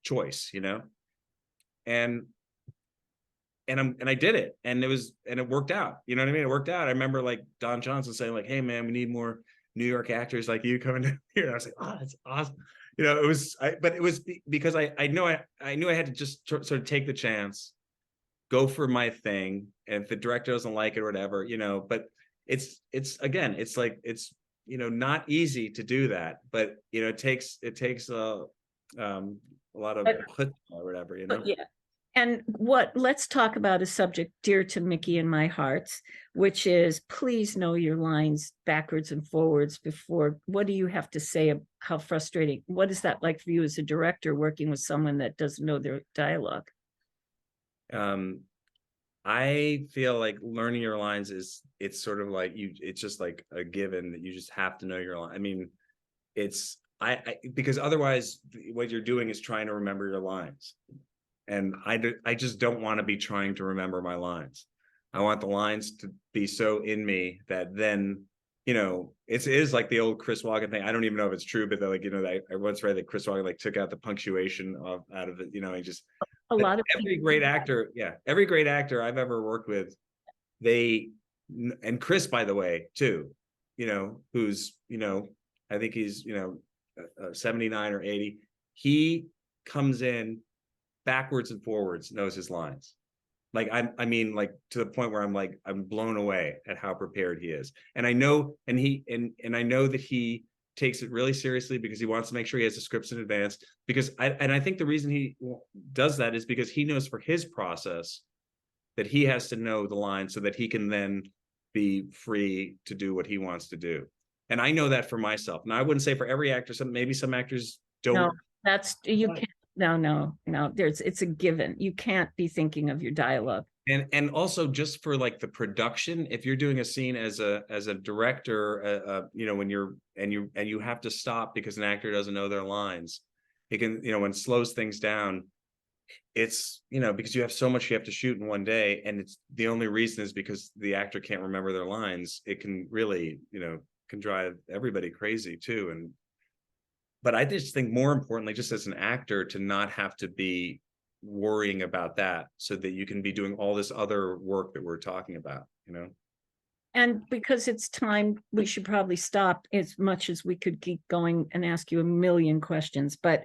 Speaker 1: choice, and I did it, and it worked out. You know what I mean? It worked out. I remember like Don Johnson saying like, hey man, we need more New York actors like you coming down here. And I was like, oh, that's awesome. But it was because I knew I had to just sort of take the chance, go for my thing. And if the director doesn't like it or whatever, but it's again, it's like, it's, not easy to do that, but it takes a lot of chutzpah or whatever,
Speaker 2: Yeah. And let's talk about a subject dear to Mickey and my hearts, which is, please know your lines backwards and forwards before. What do you have to say? How frustrating? What is that like for you as a director working with someone that doesn't know their dialogue?
Speaker 1: I feel like learning your lines it's sort of like it's just like a given that you just have to know your line. I mean, because otherwise what you're doing is trying to remember your lines. And I just don't want to be trying to remember my lines. I want the lines to be so in me that then, it is like the old Chris Walken thing. I don't even know if it's true, but like, I once read that Chris Walken like took out the punctuation out of it, he just,
Speaker 2: A lot of
Speaker 1: every
Speaker 2: people
Speaker 1: great
Speaker 2: do that.
Speaker 1: actor, every great actor I've ever worked with, and Chris, by the way, too, who's, I think he's, 79 or 80, he comes in backwards and forwards, knows his lines. Like I mean, like to the point where I'm blown away at how prepared he is. And I know, and I know that he takes it really seriously because he wants to make sure he has the scripts in advance. Because I think the reason he does that is because he knows for his process that he has to know the line so that he can then be free to do what he wants to do. And I know that for myself. Now I wouldn't say for every actor, maybe some actors don't.
Speaker 2: No, you can't. No. It's a given. You can't be thinking of your dialogue.
Speaker 1: And also just for like the production, if you're doing a scene as a director, when you have to stop because an actor doesn't know their lines, it can, when it slows things down, it's, because you have so much you have to shoot in one day, and it's the only reason is because the actor can't remember their lines. It can really, can drive everybody crazy too. But I just think more importantly, just as an actor, to not have to be worrying about that so that you can be doing all this other work that we're talking about,
Speaker 2: And because it's time, we should probably stop, as much as we could keep going and ask you a million questions, but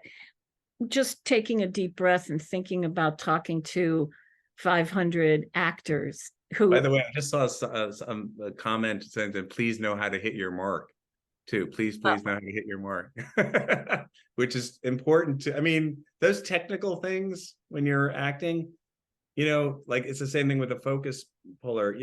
Speaker 2: just taking a deep breath and thinking about talking to 500 actors who.
Speaker 1: By the way, I just saw a comment saying that please know how to hit your mark too. Please know how to hit your mark, which is important to, I mean, those technical things when you're acting, like it's the same thing with a focus puller,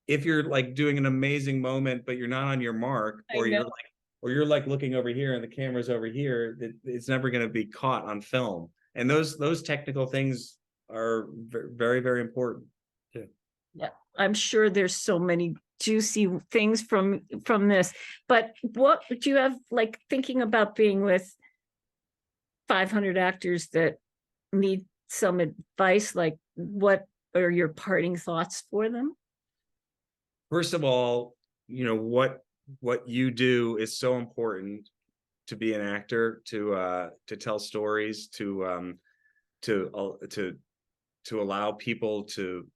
Speaker 1: if you're like doing an amazing moment, but you're not on your mark, or you're like looking over here and the camera's over here, it's never going to be caught on film. And those technical things are very, very important too.
Speaker 2: Yeah, I'm sure there's so many juicy things from this, but what do you have, like, thinking about being with 500 actors that need some advice, like what are your parting thoughts for them?
Speaker 1: First of all, what you do is so important to be an actor, to tell stories, to allow people to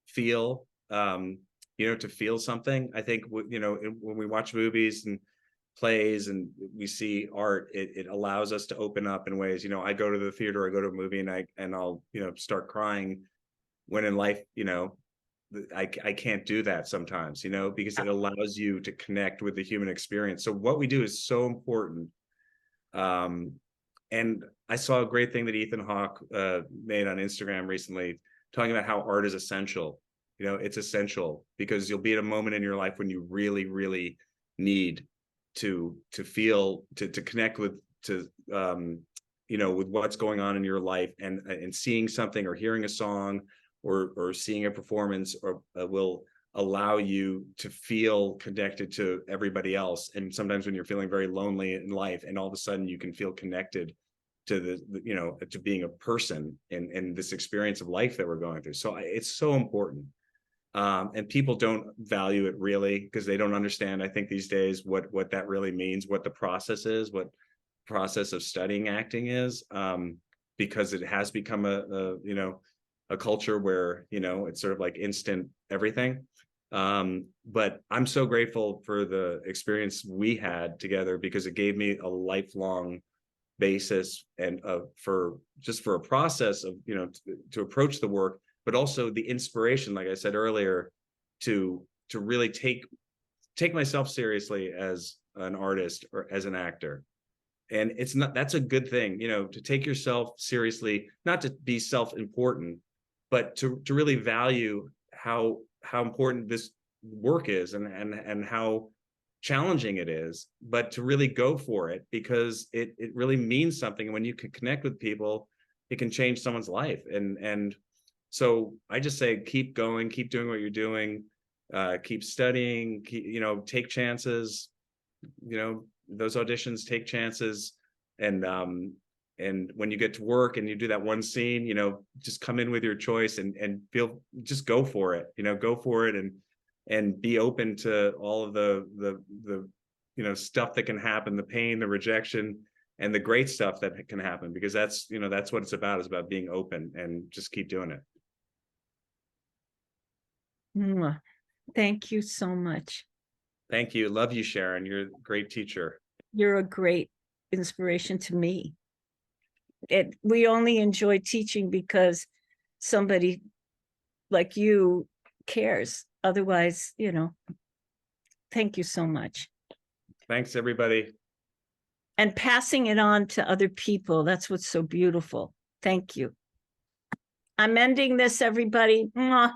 Speaker 1: feel, to feel something. I think, when we watch movies and plays and we see art, it allows us to open up in ways. I go to the theater, I go to a movie, and I'll start crying, when in life, I can't do that sometimes, because it allows you to connect with the human experience. So what we do is so important. And I saw a great thing that Ethan Hawke made on Instagram recently, talking about how art is essential. It's essential because you'll be at a moment in your life when you really, really need to feel, to connect with, with what's going on in your life, and seeing something or hearing a song or seeing a performance will allow you to feel connected to everybody else. And sometimes when you're feeling very lonely in life, and all of a sudden you can feel connected to to being a person and this experience of life that we're going through. So it's so important. And people don't value it really because they don't understand, I think, these days what that really means, what the process is, what process of studying acting is, because it has become a culture where, it's sort of like instant everything. But I'm so grateful for the experience we had together, because it gave me a lifelong basis and for a process of, to approach the work, but also the inspiration, like I said earlier, to really take myself seriously as an artist or as an actor. And that's a good thing, to take yourself seriously, not to be self-important, but to really value how important this work is, and how challenging it is, but to really go for it, because it really means something. And when you can connect with people, it can change someone's life. And So I just say, keep going, keep doing what you're doing, keep studying, take chances, those auditions, take chances. And when you get to work and you do that one scene, just come in with your choice and just go for it, go for it, and be open to all of the stuff that can happen, the pain, the rejection, and the great stuff that can happen, because that's what it's about, is about being open, and just keep doing it.
Speaker 2: Thank you so much.
Speaker 1: Thank you. Love you, Sharon. You're a great teacher.
Speaker 2: You're a great inspiration to me. We only enjoy teaching because somebody like you cares. Otherwise, thank you so much.
Speaker 1: Thanks, everybody.
Speaker 2: And passing it on to other people. That's what's so beautiful. Thank you. I'm ending this, everybody. Mwah.